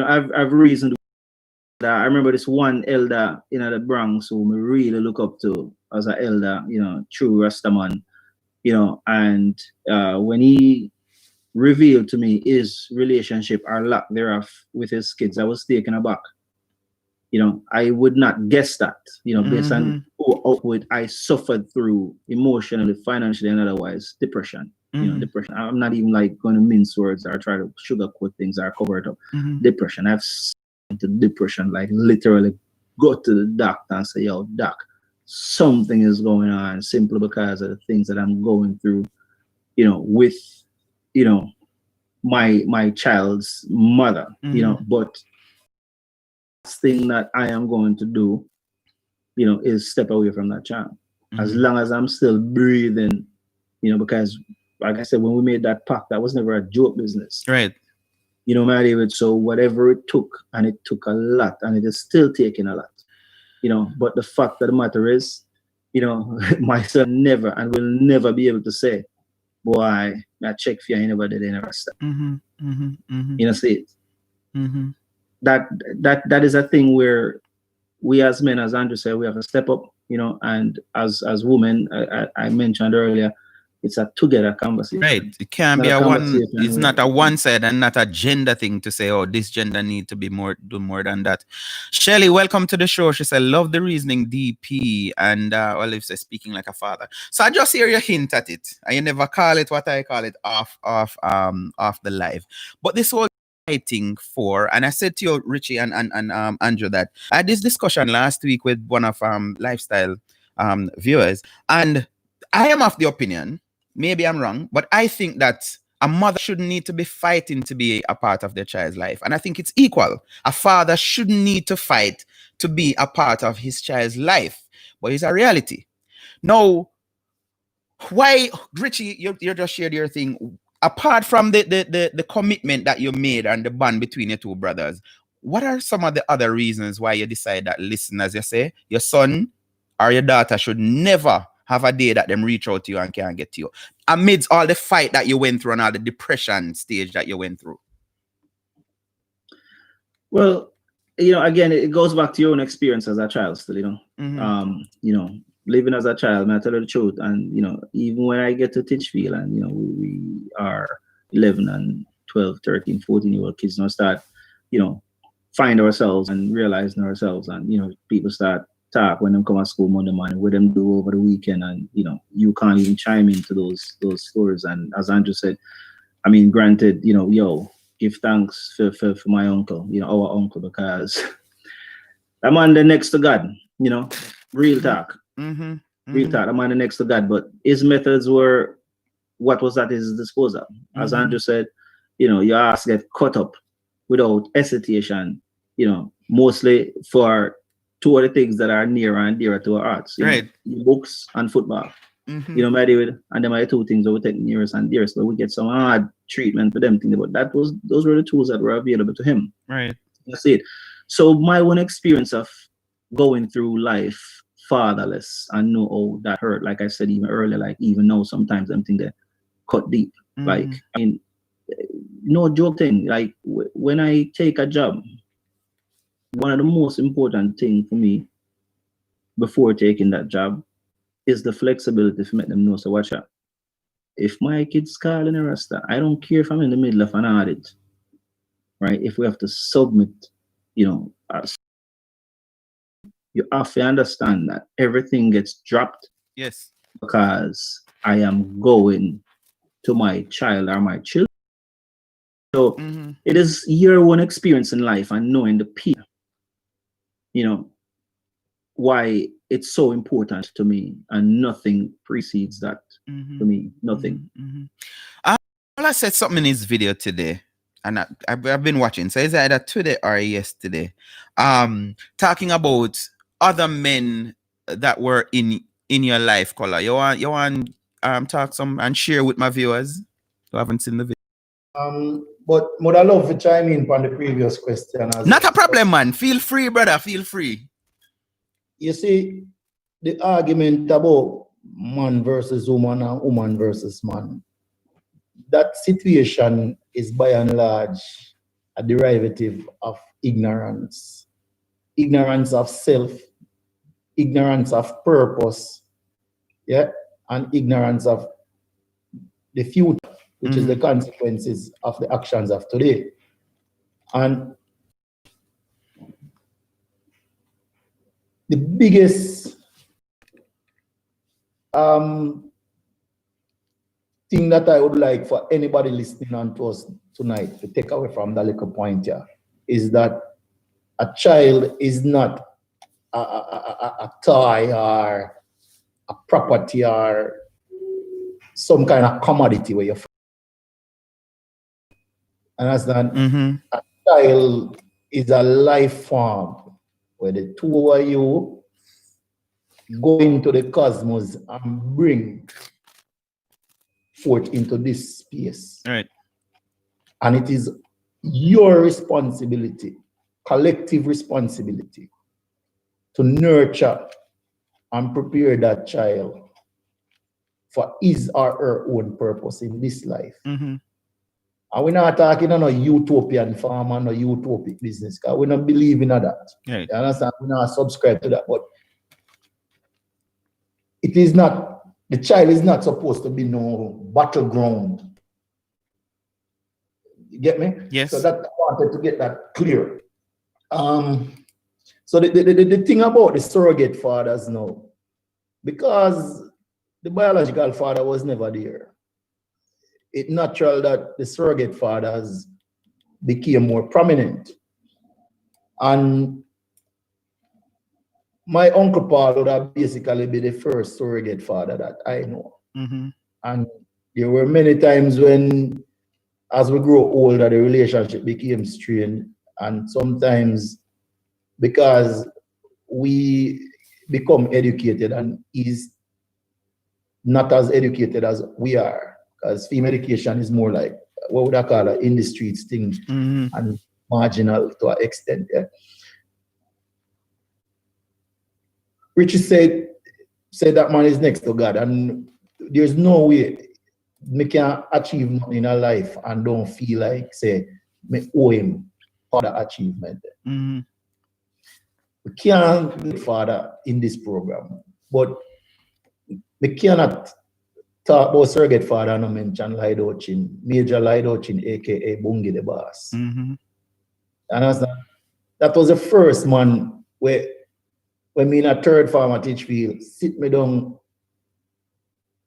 [SPEAKER 6] I've reasoned that. I remember this one elder in the Bronx who I really look up to as an elder, true Rastaman, and when he revealed to me his relationship or lack thereof with his kids, I was taken aback. I would not guess that, based on what I suffered through emotionally, financially, and otherwise, depression. Depression. I'm not even going to mince words or try to sugarcoat things or cover it up. Depression. I've into depression, literally go to the doctor and say, yo, doc, something is going on simply because of the things that I'm going through, with, my child's mother, but thing that I am going to do, is step away from that child. As long as I'm still breathing, because like I said, when we made that pact, that was never a joke business.
[SPEAKER 2] Right.
[SPEAKER 6] My David. So whatever it took, and it took a lot, and it is still taking a lot, but the fact of the matter is, my son never and will never be able to say, boy, I check for you, I never did, I never stop. See it. That is a thing where we as men, as Andrew said, we have to step up, and as women, I mentioned earlier, it's a together conversation.
[SPEAKER 2] Right. It can't be a one. It's not a one side and not a gender thing to say, oh, this gender need to be do more than that. Shelly, welcome to the show. She said, love the reasoning, DP. And Olive says, speaking like a father. So I just hear you hint at it. And you never call it what I call it off the live. But this whole fighting for, and I said to you, Richie and Andrew, that I had this discussion last week with one of lifestyle viewers, and I am of the opinion, maybe I'm wrong, but I think that a mother shouldn't need to be fighting to be a part of their child's life. And I think it's equal. A father shouldn't need to fight to be a part of his child's life. But it's a reality. Now, why, Richie, you just shared your thing. Apart from the commitment that you made and the bond between your two brothers, what are some of the other reasons why you decide that, listen, as you say, your son or your daughter should never have a day that them reach out to you and can't get to you, amidst all the fight that you went through and all the depression stage that you went through?
[SPEAKER 6] Well, again, it goes back to your own experience as a child still, living as a child, I tell you the truth. And, even when I get to Titchfield and, we are 11 and 12, 13, 14-year-old kids now start, find ourselves and realizing ourselves. And, people start talk when them come at school Monday morning, what them do over the weekend. And, you can't even chime into those stories. And as Andrew said, I mean, granted, give thanks for my uncle, our uncle, because that man the next to God, real talk. Real talk, that man the next to God. But his methods were what was at his disposal. As Andrew said, your ass get cut up without hesitation, mostly for two of the things that are near and dear to our hearts.
[SPEAKER 2] Right.
[SPEAKER 6] Books and football. My David, and them are the two things that we take nearest and dearest, but we get some hard treatment for them things. But those were the tools that were available to him.
[SPEAKER 2] Right.
[SPEAKER 6] That's it. So my own experience of going through life fatherless and know how that hurt, like I said even earlier, even now sometimes I'm thinking they cut deep. I mean, no joke thing. Like when I take a job, one of the most important thing for me before taking that job is the flexibility to make them know. So watch out. If my kids calling a rasta, I don't care if I'm in the middle of an audit, right? If we have to submit, you have to understand that everything gets dropped
[SPEAKER 2] Yes.
[SPEAKER 6] because I am going to my child or my children. So it is your own experience in life and knowing the people, why it's so important to me, and nothing precedes that to me. Nothing.
[SPEAKER 2] I said something in his video today, and I've been watching. So it's either today or yesterday, talking about other men that were in your life. Color, you want talk some and share with my viewers who haven't seen the video.
[SPEAKER 7] But I love to chime in on the previous question as
[SPEAKER 2] Not a problem, man. Feel free, brother. Feel free.
[SPEAKER 7] You see, the argument about man versus woman and woman versus man, that situation is by and large a derivative of ignorance. Ignorance of self, ignorance of purpose, yeah, and ignorance of the future, which is the consequences of the actions of today. And the biggest thing that I would like for anybody listening on to us tonight to take away from that little point here is that a child is not a toy or a property or some kind of commodity where you understand. A child is a life form where the two of you go into the cosmos and bring forth into this space.
[SPEAKER 2] Right.
[SPEAKER 7] And it is your responsibility, collective responsibility, to nurture and prepare that child for his or her own purpose in this life. And we're not talking on a utopian farm and a utopic business, because we don't believe in that.
[SPEAKER 2] Right.
[SPEAKER 7] You understand? We not subscribe to that. But it is not, the child is not supposed to be no battleground. You get me?
[SPEAKER 2] Yes.
[SPEAKER 7] So that I wanted to get that clear. So the thing about the surrogate fathers now, because the biological father was never there, it's natural that the surrogate fathers became more prominent. And my Uncle Paul would have basically been the first surrogate father that I know. And there were many times when, as we grow older, the relationship became strained. And sometimes because we become educated and he's not as educated as we are, because female education is more like, what would I call it, in the streets thing, and marginal to an extent. Yeah. Richie said that man is next to God, and there's no way me can achieve nothing in a life and don't feel like, say, me owe him for the achievement. We can't be father in this program, but we cannot talk about surrogate father and not mention Lidochin, Major Lidochin, aka Bungi the Boss. And that was the first man where, when me in a third form at Teachfield, sit me down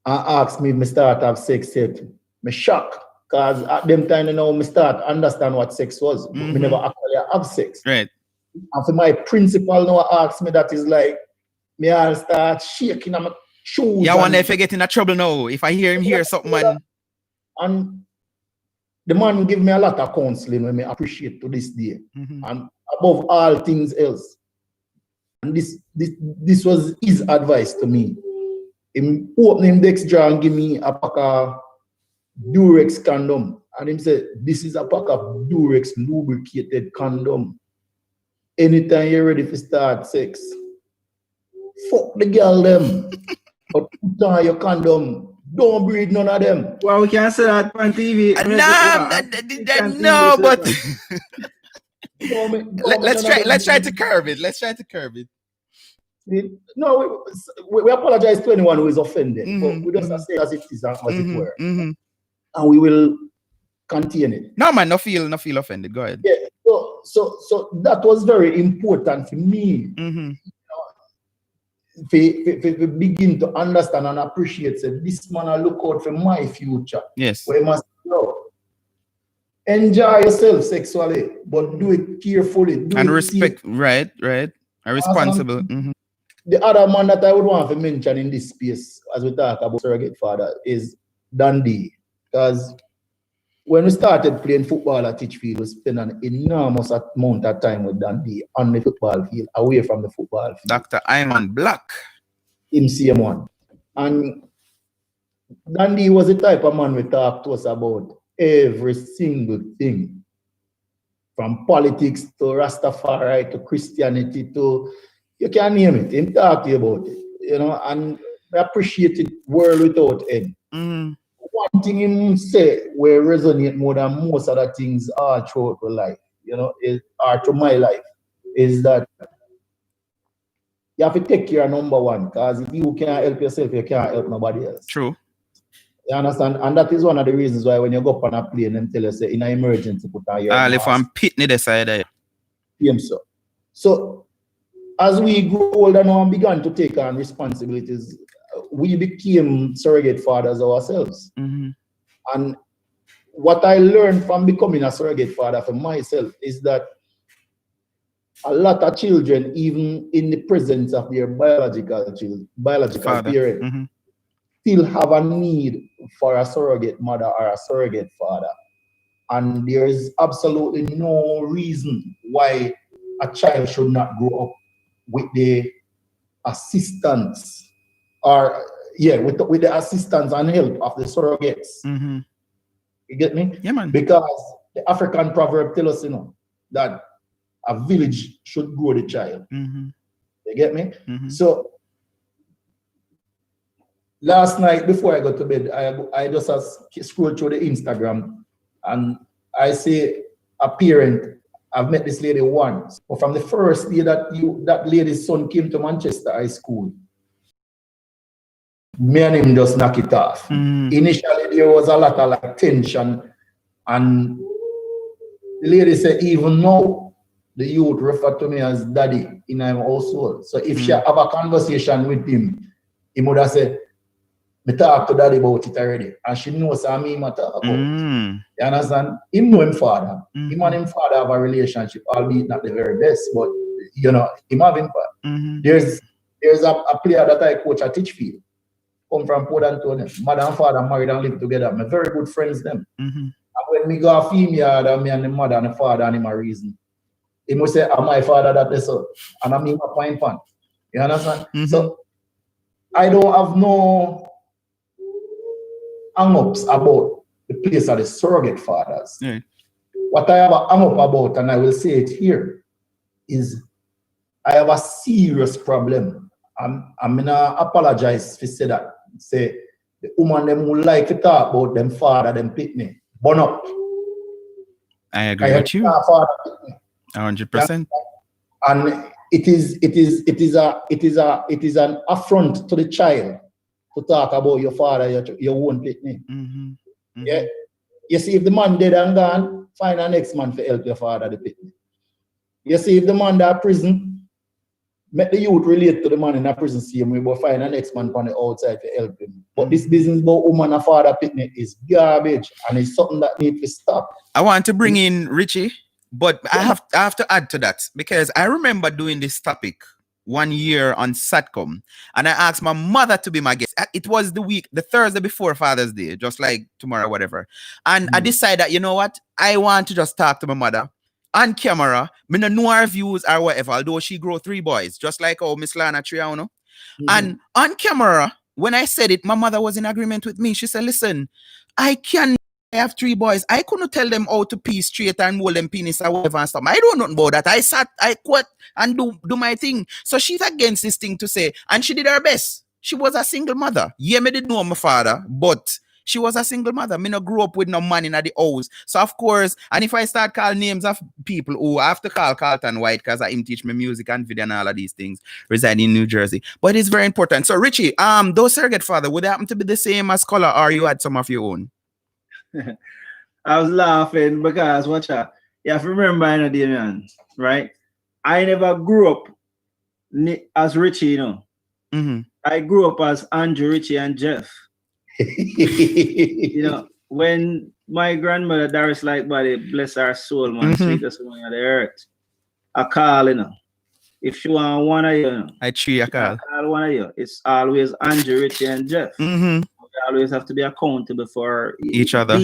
[SPEAKER 7] and ask me if me start have sex yet. Me shock, because at them time, me start understand what sex was, but me never actually have sex.
[SPEAKER 2] Right.
[SPEAKER 7] And for my principal now ask me, that is like, me I'll start shaking on my shoes.
[SPEAKER 2] Yeah, I wonder if I get in a trouble now. If I hear him hear something, man.
[SPEAKER 7] And the man give me a lot of counseling when I appreciate to this day. And above all things else. And this was his advice to me. He opened him desk drawer and give me a pack of Durex condom. And he said, this is a pack of Durex lubricated condom. Anytime you're ready to start sex, fuck the girl them. But put on your condom, Don't breed none of them.
[SPEAKER 6] Well, we can't say that on TV.
[SPEAKER 2] No, but
[SPEAKER 7] Don't
[SPEAKER 2] let's try to curb it. Let's try to curb it.
[SPEAKER 7] No, we apologize to anyone who is offended, but we just say as it is, as it were, and we will contain it.
[SPEAKER 2] No, man, no feel offended. Go ahead.
[SPEAKER 7] Yeah. So that was very important for me. To begin to understand and appreciate. Say, this man, I look out for my future.
[SPEAKER 2] Yes.
[SPEAKER 7] We must enjoy yourself sexually, but do it carefully.
[SPEAKER 2] And respect, right. And responsible.
[SPEAKER 7] The other man that I would want to mention in this space, as we talk about surrogate father, is Dundee. Because when we started playing football at Titchfield, we spent an enormous amount of time with Dundee on the football field, away from the football field.
[SPEAKER 2] Dr. Iman Black.
[SPEAKER 7] Him same one. And Dundee was the type of man we talked to us about every single thing. From politics to Rastafari to Christianity to, you can name it. Him talk to you about it. You know, and I appreciate it world without end. One thing him say will resonate more than most other things all throughout my life, you know, or to my life, is that you have to take care of number one, because if you can't help yourself, you can't help nobody else.
[SPEAKER 2] True.
[SPEAKER 7] You understand? And that is one of the reasons why when you go up on a plane and tell us, in an emergency, put on your mask.
[SPEAKER 2] If I'm pitney the side.
[SPEAKER 7] So as we grow older now and began to take on responsibilities, we became surrogate fathers ourselves. And what I learned from becoming a surrogate father for myself is that a lot of children, even in the presence of their biological parent, still have a need for a surrogate mother or a surrogate father. And there is absolutely no reason why a child should not grow up with the assistance with the assistance and help of the surrogates. You get me?
[SPEAKER 2] Yeah, man.
[SPEAKER 7] Because the African proverb tells us, you know, that a village should grow the child. You get me? So last night before I go to bed, I just scrolled through the Instagram and I see a parent. I've met this lady once, but from the first day that lady's son came to Manchester High School, me and him just knock it off. Initially, there was a lot of like tension, and the lady said, even now, the youth refer to me as daddy in our household. So if she have a conversation with him, he would have said, me talk to daddy about it already. And she knows I mean I talk about it. You understand? Him know him father. Him and him father have a relationship, albeit not the very best, but you know, him have him father. There's a player that I coach at Titchfield, come from Port Antonio. Mother and father married and live together. My very good friends them. And when me go a female, me and the mother and the father and him a reason. He must say, I'm my father that is so. And I mean my point pan. You understand? So I don't have no hang-ups about the place of the surrogate fathers. What I have a hang-up about, and I will say it here, is I have a serious problem. I'm gonna apologize for say that. Say the woman them who like to talk about them father, them pitney, burn up.
[SPEAKER 2] I agree with you. 100%.
[SPEAKER 7] And it is an affront to the child to talk about your father, your own pitney. Yeah. You see, if the man dead and gone, find a next man to help your father the pitney. You see, if the man that prison, make the youth relate to the man in a prison same way, but find a next man on the outside to help him. But this business about woman and father pitney is garbage, and it's something that needs to stop.
[SPEAKER 2] I want to bring in Richie, but I have to add to that, because I remember doing this topic 1 year on Satcom, and I asked my mother to be my guest. It was the Thursday before Father's Day, just like tomorrow, whatever. And I decided that, you know what, I want to just talk to my mother on camera. Me no know her views or whatever, although she grow 3 boys, just like Miss Lana Triano. And on camera, when I said it, my mother was in agreement with me. She said, listen, I have 3 boys. I couldn't tell them how to pee straight and hold them penis or whatever and stuff. I don't know about that. I quit and do my thing. So she's against this thing to say, and she did her best. She was a single mother. Yeah, me did know my father, but she was a single mother. Me no grew up with no man in the house. So of course, and if I start calling names of people who I have to call Carlton White because I him teach me music and video and all of these things, residing in New Jersey. But it's very important. So Richie, those surrogate father, would they happen to be the same as Color or you had some of your own?
[SPEAKER 6] I was laughing because watch out. You have to remember, you know, Damian, right? I never grew up as Richie, you know.
[SPEAKER 2] Mm-hmm.
[SPEAKER 6] I grew up as Andrew, Richie, and Jeff. You know, when my grandmother, Doris Lightbody, bless her soul, man, sweetest woman on the earth, I call, you know. If she want one of you,
[SPEAKER 2] I treat a call.
[SPEAKER 6] One of you. It's always Andrew, Richie, and Jeff.
[SPEAKER 2] Mm-hmm.
[SPEAKER 6] We always have to be accountable for
[SPEAKER 2] each other.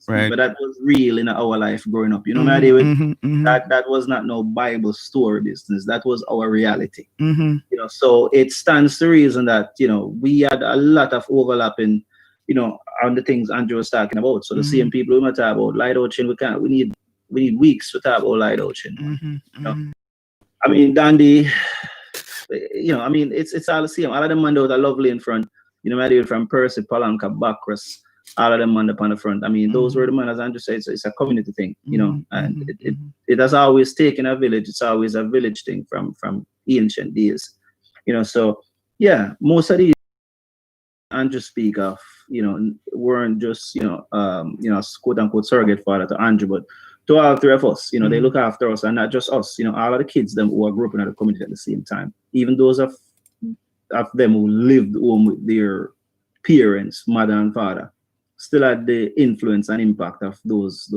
[SPEAKER 2] Right.
[SPEAKER 6] But that was real in our life growing up. You know, that was not no Bible story business. That was our reality.
[SPEAKER 2] Mm-hmm.
[SPEAKER 6] You know, so it stands to reason that, you know, we had a lot of overlapping, you know, on the things Andrew was talking about. So the same people we might talk about light ocean, we need weeks to talk about light ocean. You know? I mean, Dandy, you know, I mean, it's all the same. All of them man, there was a lovely in front. You know, I did from Percy, Palanca, Bacchus, all of them man up on the front. I mean, those were the men, as Andrew said, it's a community thing, you know, and it has always taken a village. It's always a village thing from ancient days, you know. So yeah, most of these Andrew speak of, you know, weren't just, you know, quote unquote surrogate father to Andrew, but to all three of us, you know, they look after us, and not just us, you know, all of the kids them who are growing up in the community at the same time, even those of them who lived home with their parents, mother and father, still had the influence and impact of those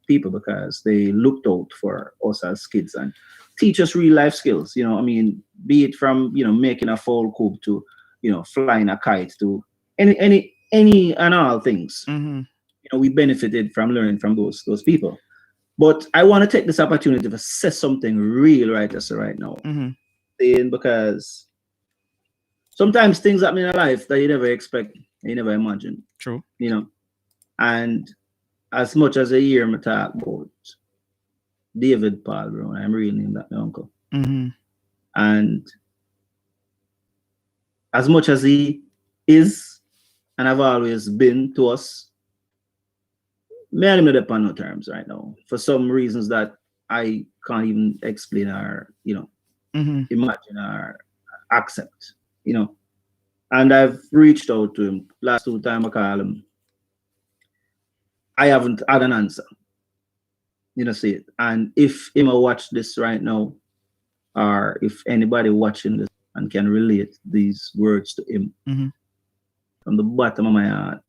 [SPEAKER 6] people, because they looked out for us as kids and teach us real life skills. You know, I mean, be it from, you know, making a fowl coop to, you know, flying a kite to any and all things. You know, we benefited from learning from those people. But I want to take this opportunity to say something real right now. Because sometimes things happen in life that you never expect, you never imagine.
[SPEAKER 2] True.
[SPEAKER 6] You know, and as much as a year I talk about David Paul Brown, I'm really named that my uncle. And as much as he is and I've always been to us, me and him not on no terms right now for some reasons that I can't even explain or, you know, imagine or accept, you know. And I've reached out to him. Last 2 times I call him, I haven't had an answer. You know, see it. And if him watch this right now, or if anybody watching this and can relate these words to him, from the bottom of my heart,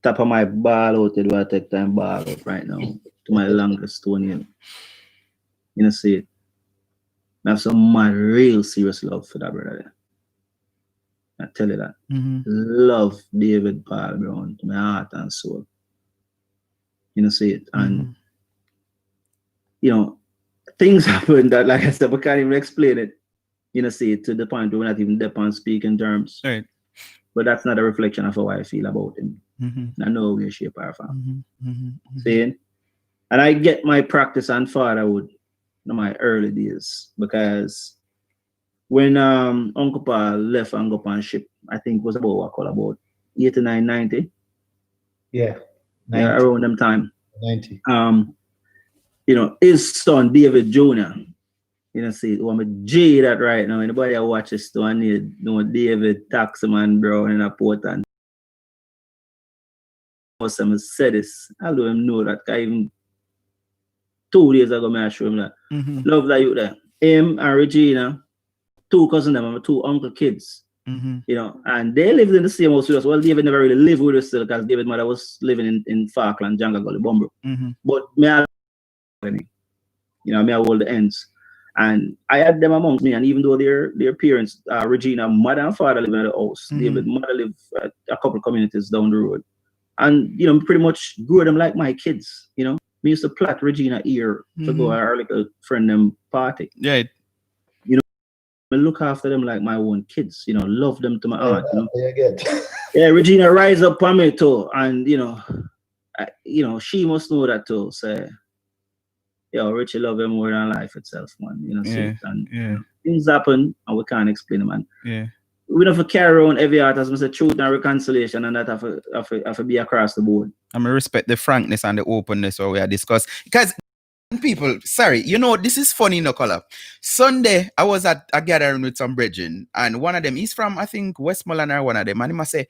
[SPEAKER 6] top of my ball out, do I take time ball out right now to my longest Tony. You know, see it. I have some mad, real serious love for that brother there. I tell you that. Love David Paul Brown to my heart and soul. You know, see it. And, you know, things happen that, like I said, we can't even explain it. You know, see it, to the point where we're not even depend on speaking terms.
[SPEAKER 2] Right.
[SPEAKER 6] But that's not a reflection of how I feel about him. I know we shape our family. Saying, and I get my practice on fatherhood in my early days, because when Uncle Paul left and go on ship, I think it was about 89, 90.
[SPEAKER 7] Yeah.
[SPEAKER 6] 90. Yeah, around them time.
[SPEAKER 7] 90.
[SPEAKER 6] You know, his son David Jr., you know, see, I'm a J that right now. Anybody that watches to and you know David Taxman Brown in a port, and most of them said this. I don't even know that. Even 2 days ago, I showed him that. Love that you there. Him and Regina, 2 cousins, them, 2 uncle kids. You know, and they lived in the same house with us. Well, David never really lived with us still, because David's mother was living in Falkland, Janga Gully, Bumbro. But me, you know, me I hold the ends. And I had them amongst me, and even though their parents, Regina, mother and father live in the house, David mother live a couple of communities down the road. And, you know, pretty much grew them like my kids, you know. We used to plait Regina ear to go to our little friend them party.
[SPEAKER 2] Yeah.
[SPEAKER 6] You know, I look after them like my own kids, you know, love them to my heart. You know? Yeah, Regina rise up on me too. And, you know, she must know that too. Say, yo, Richie love him more than life itself, man. You know, and things happen and we can't explain them, man.
[SPEAKER 2] Yeah.
[SPEAKER 6] we don't have to carry around every art as a truth and reconciliation, and that have to be across the board.
[SPEAKER 2] I'm gonna respect the frankness and the openness where we are discussing. Because people, sorry, this is funny, no color. Sunday, I was at a gathering with some brethren, and one of them, he's from, I think, Westmoreland or one of them, and he must say,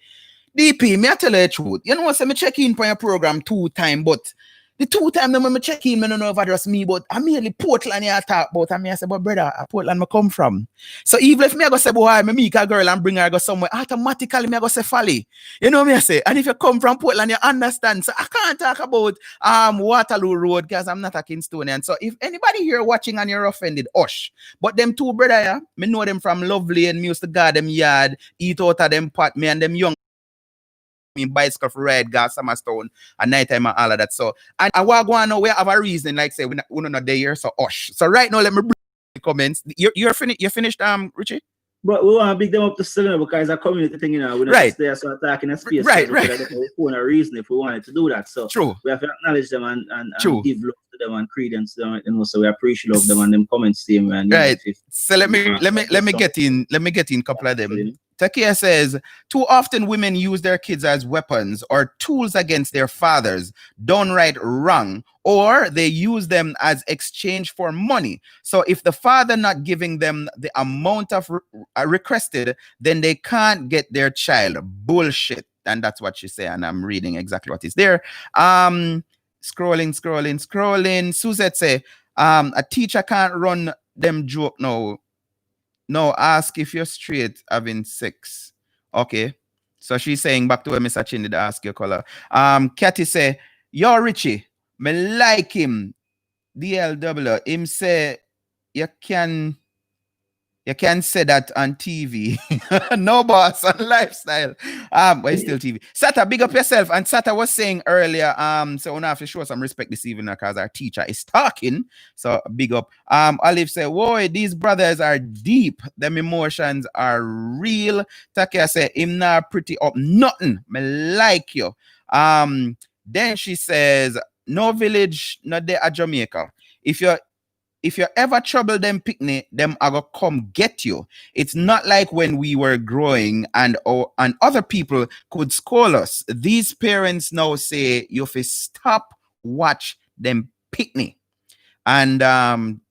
[SPEAKER 2] DP, me I tell you the truth. You know what, say me check in for your program 2 times, but the 2 times when me check in, I don't know if it's me, but I merely Portland you talk about, and me I say, but brother, Portland me come from. So even if me I go say, boy, me meet a girl and bring her go somewhere, automatically me I go say folly. You know what me I say? And if you come from Portland, you understand. So I can't talk about Waterloo Road because I'm not a Kingstonian. So if anybody here watching and you're offended, hush. But them 2 brother, yeah, me know them from Lovely and me used to guard them yard, eat out of them pot, me and them young bicycle for ride, gas, summer stone, and nighttime and all of that. So, and I want to go on now, we have a reason, like say, we're not there, so hush. So right now, let me bring the comments. You're finished, Richie?
[SPEAKER 6] But we want to big them up to still because it's a community thing, We're not just there so attacking a space.
[SPEAKER 2] Right.
[SPEAKER 6] We want a reason if we wanted to do that. So
[SPEAKER 2] true.
[SPEAKER 6] We have to acknowledge them and give love to them and credence to them, so we appreciate of them and them comments to them. And
[SPEAKER 2] right. So let me get in a couple of them. Takia says, too often women use their kids as weapons or tools against their fathers, downright wrong, or they use them as exchange for money. So if the father not giving them the amount of requested, then they can't get their child. Bullshit. And that's what she said. And I'm reading exactly what is there. Scrolling. Suzette say, a teacher can't run them joke now. No, ask if you're straight having sex. Okay. So she's saying back to where Mr. Chin did ask your color. Cathy say, yo, Richie, me like him. DLW. Him say you can say that on TV. No boss on lifestyle. But it's still TV. Sata, big up yourself. And Sata was saying earlier, so we have to show some respect this evening because our teacher is talking. So big up. Olive said, whoa, these brothers are deep. Them emotions are real. Takia said, him not pretty up nothing. Me like you. Then she says, no village, not there at Jamaica. If you ever trouble them picnic, them are gonna come get you. It's not like when we were growing and other people could scold us. These parents now say you have to stop watch them picnic. And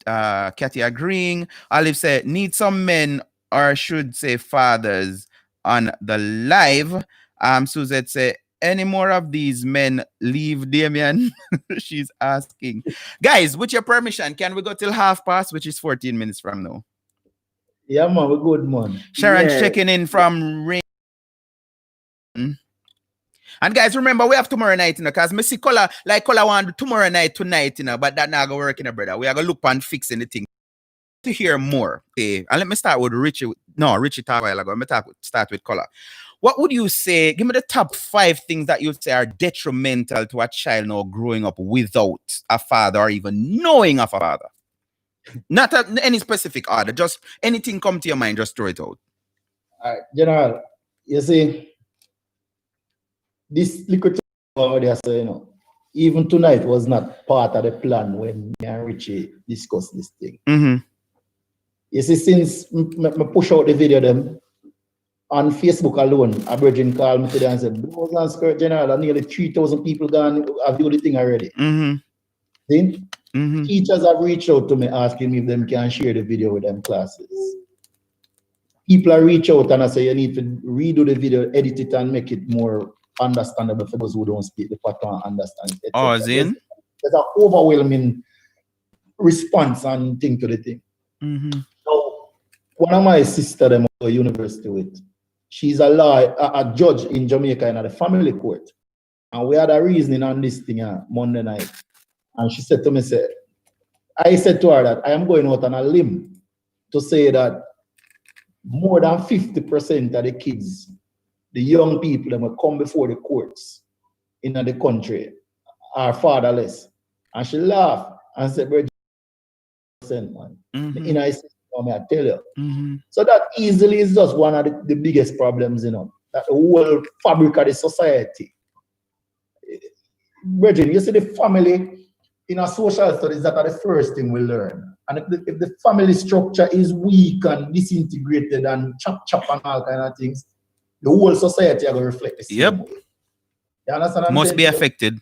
[SPEAKER 2] Kathy agreeing. Olive said, need some men, or should say fathers, on the live. Suzette said, any more of these men leave Damien? She's asking. Guys, with your permission, can we go till past, which is 14 minutes from now?
[SPEAKER 7] Yeah, man, we're good, man.
[SPEAKER 2] Sharon's checking in from Rain. And guys, remember, we have tomorrow night, because me see color want tomorrow night, tonight, but that not gonna work, brother. We are gonna look on fixing the thing. To hear more, okay? And let me start with Richie. No, Richie talked a while ago. Let me start with color. What would you say? Give me the top 5 things that you say are detrimental to a child now growing up without a father or even knowing of a father. Not any specific order, just anything come to your mind, just throw it out.
[SPEAKER 7] General, you see, this liquid audience, even tonight was not part of the plan when me and Richie discussed this thing.
[SPEAKER 2] Mm-hmm.
[SPEAKER 7] You see, since I push out the video them, on Facebook alone, a virgin called me today and said, Blows and Skirt General, and nearly 3,000 people gone have viewed the thing already.
[SPEAKER 2] Mm-hmm.
[SPEAKER 7] See?
[SPEAKER 2] Mm-hmm.
[SPEAKER 7] Teachers have reached out to me asking me if them can share the video with them classes. People are reach out and I say you need to redo the video, edit it and make it more understandable for those who don't speak the pattern and understand it.
[SPEAKER 2] Oh, Zin?
[SPEAKER 7] There's an overwhelming response and thing to the thing.
[SPEAKER 2] Mm-hmm.
[SPEAKER 7] So one of my sisters them at university with, she's a judge in Jamaica in the family court. And we had a reasoning on this thing Monday night. And she said to me, I said to her that I am going out on a limb to say that more than 50% of the kids, the young people that will come before the courts in the country are fatherless. And she laughed and said, man.
[SPEAKER 2] Mm-hmm.
[SPEAKER 7] I said, I tell you.
[SPEAKER 2] Mm-hmm.
[SPEAKER 7] So that easily is just one of the biggest problems, that the whole fabric of the society. Brethren, you see the family in our social studies, that are the first thing we learn. And if the family structure is weak and disintegrated and chop and all kind of things, the whole society are going to reflect the same way. You understand what I'm
[SPEAKER 2] Must
[SPEAKER 7] saying?
[SPEAKER 2] be affected.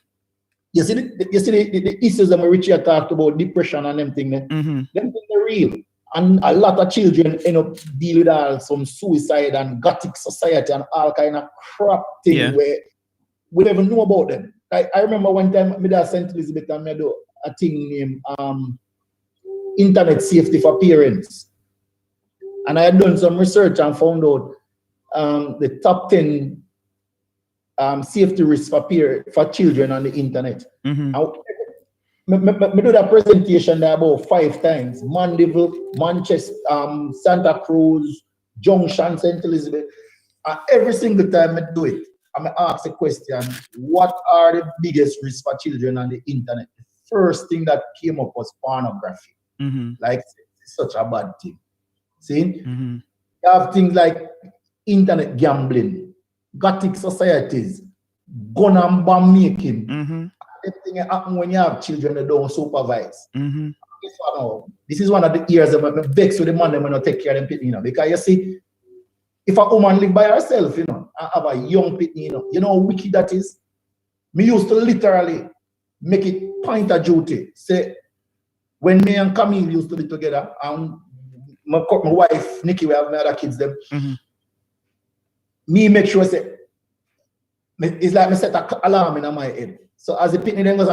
[SPEAKER 7] You see the issues that Richard talked about, depression and them things, them things are real. And a lot of children end up dealing with some suicide and gothic society and all kind of crap thing where we never know about them. I remember one time me at St. Elizabeth and me do a thing named Internet Safety for Parents. And I had done some research and found out the top 10 safety risks for children on the internet. Me do that presentation there about 5 times. Mandeville, Manchester, Santa Cruz, Junction, St. Elizabeth. And every single time I do it, I ask a question, what are the biggest risks for children on the internet? The first thing that came up was pornography. Like, it's such a bad thing. See? You have things like internet gambling, gothic societies, gun and bomb making. Everything happen when you have children that don't supervise. This is one of the years that I'm vexed with the man that not take care of them, you know, because you see, if a woman live by herself, you know, and have a young pit, you know how wicked that is. Me used to literally make it point of duty. Say, when me and Camille used to be together, and my wife, Nikki, we have my other kids, them, me make sure, say, it's like me set an alarm in my head. So as the pitney then goes,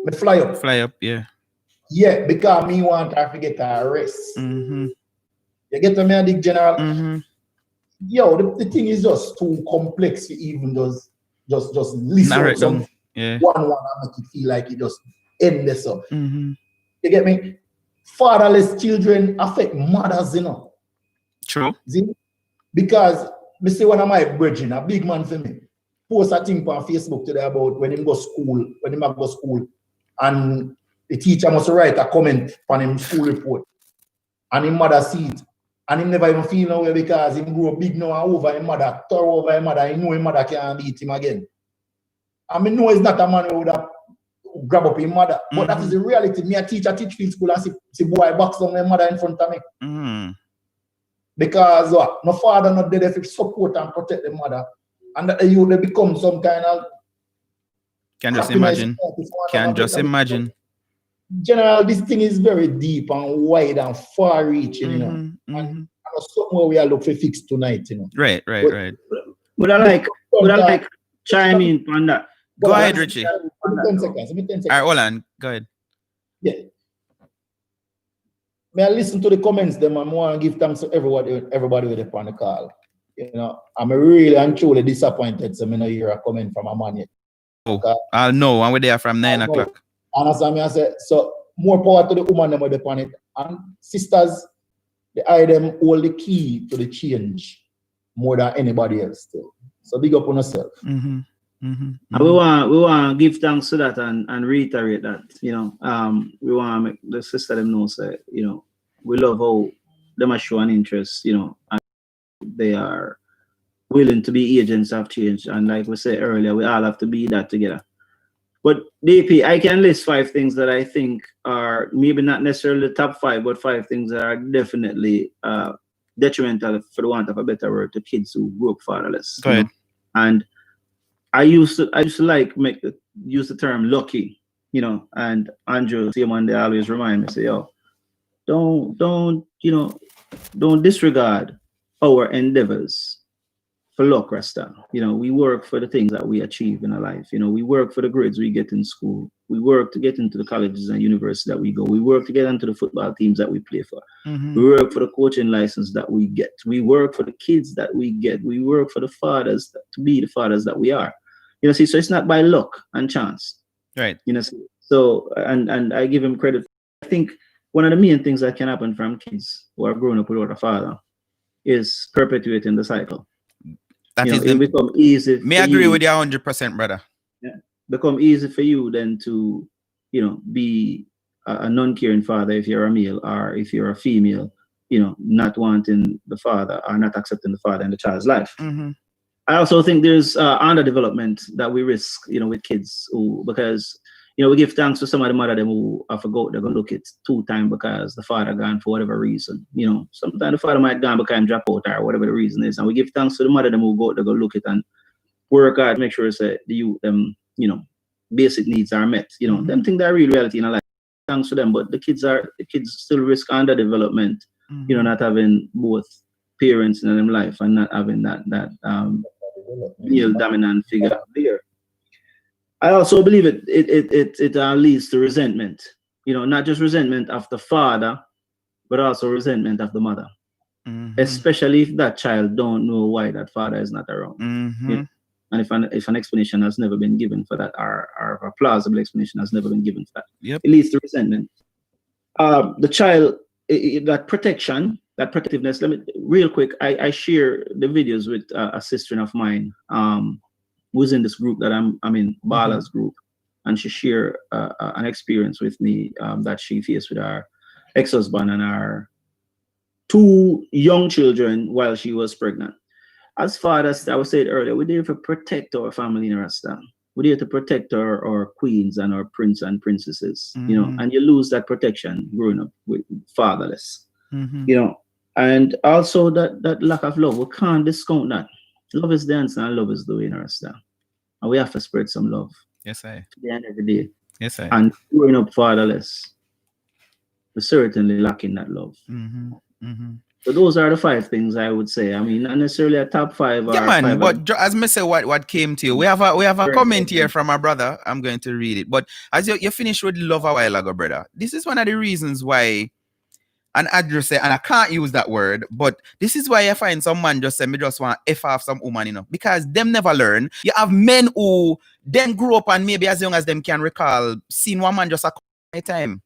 [SPEAKER 7] me fly up.
[SPEAKER 2] Fly up, yeah.
[SPEAKER 7] Yeah, because me want her to get a rest. You get to me, Dick General? Yo, the thing is just too complex to even just listen to some one and make it feel like it just endless up. You get me? Fatherless children affect mothers, you know.
[SPEAKER 2] True.
[SPEAKER 7] See? Because me see one of my brethren, a big man for me, post a thing on Facebook today about when him go school, and the teacher must write a comment on him school report, and his mother see it, and him never even feel no way because him grow big now and over his mother, throw over his mother, he know his mother can't beat him again. I mean, no, he's not a man who would have grab up his mother, but that is the reality. Me a teacher teach field school and see boy box down their mother in front of me. Because what? No father not there to support and protect the mother. And that you they become some kind of
[SPEAKER 2] can just imagine.
[SPEAKER 7] General, this thing is very deep and wide and far reaching, you know. And somewhere we are looking for fix tonight, you know.
[SPEAKER 2] Right.
[SPEAKER 6] Would I like chime in on that?
[SPEAKER 2] Go ahead, Richie.
[SPEAKER 7] 10 seconds.
[SPEAKER 2] All right, hold on. Go ahead.
[SPEAKER 7] Yeah. May I listen to the comments them and want to give thanks to everybody with on the call. You know, I'm really and truly disappointed. So I don't hear a comment from a man yet.
[SPEAKER 2] I'll know. And we're there from 9 o'clock.
[SPEAKER 7] And I say, so more power to the woman them with upon it. And sisters, them hold the key to the change more than anybody else too. So big up on yourself.
[SPEAKER 6] And we want to give thanks to that and reiterate that, you know, we want to make the sister them know, say, you know, we love how them are showing interest, you know, and they are willing to be agents of change. And like we said earlier, we all have to be that together. But DP, I can list 5 things that I think are maybe not necessarily the top 5, but 5 things that are definitely detrimental, for the want of a better word, to kids who grew up fatherless.
[SPEAKER 2] Go ahead.
[SPEAKER 6] And I used to like use the term lucky, you know, and Andrew, see one day always remind me, say, yo, don't disregard our endeavors for luck, Rasta. You know, we work for the things that we achieve in our life. You know, we work for the grades we get in school. We work to get into the colleges and universities that we go. We work to get into the football teams that we play for. We work for the coaching license that we get. We work for the kids that we get. We work for the fathers to be the fathers that we are. You know, see, so it's not by luck and chance.
[SPEAKER 2] Right.
[SPEAKER 6] You know, so and I give him credit. I think one of the main things that can happen from kids who are growing up without a father is perpetuating the cycle.
[SPEAKER 2] That
[SPEAKER 6] is it become easy.
[SPEAKER 2] May agree with you 100%, brother.
[SPEAKER 6] Yeah. Become easy for you then to, you know, be a non-caring father if you're a male, or if you're a female, you know, not wanting the father or not accepting the father in the child's life. I also think there's underdevelopment that we risk, you know, with kids because we give thanks to some of the mother them who I forgot they're gonna look at 2 times because the father gone for whatever reason. Sometimes the father might gone because drop out or whatever the reason is. And we give thanks to the mother them who go they're gonna look at and work hard, make sure that the youth basic needs are met. Them think they're real reality in a life. Thanks to them, but the kids still risk underdevelopment, not having both parents in their life and not having that male dominant figure there. I also believe it leads to resentment, not just resentment of the father, but also resentment of the mother, especially if that child don't know why that father is not around. And if an explanation has never been given for that, or a plausible explanation has never been given for that, it leads to resentment. The child, that protection, that protectiveness. Let me real quick. I share the videos with a sister of mine, who's in this group that I'm in, Bala's group, and she shared an experience with me that she faced with her ex-husband and her 2 young children while she was pregnant. As fathers, I was saying earlier, we're there to protect our family in Rasta. We're there to protect our queens and our prince and princesses, and you lose that protection growing up with fatherless, and also that lack of love. We can't discount that. Love is dancing and love is doing Rasta. And we have to spread some love.
[SPEAKER 2] Yes, I.
[SPEAKER 6] Today and every day.
[SPEAKER 2] Yes, I.
[SPEAKER 6] And growing up fatherless, we're certainly lacking that love. So those are the 5 things I would say. I mean, not necessarily a top 5.
[SPEAKER 2] Yeah, man. But as me say, what came to you? We have a comment here from our brother. I'm going to read it. But as you finished with love a while ago, brother, this is one of the reasons why. And I just say, and I can't use that word, but this is why I find some man just say, me just want F off some woman, because them never learn. You have men who then grew up and maybe as young as them can recall, seeing one man just a time,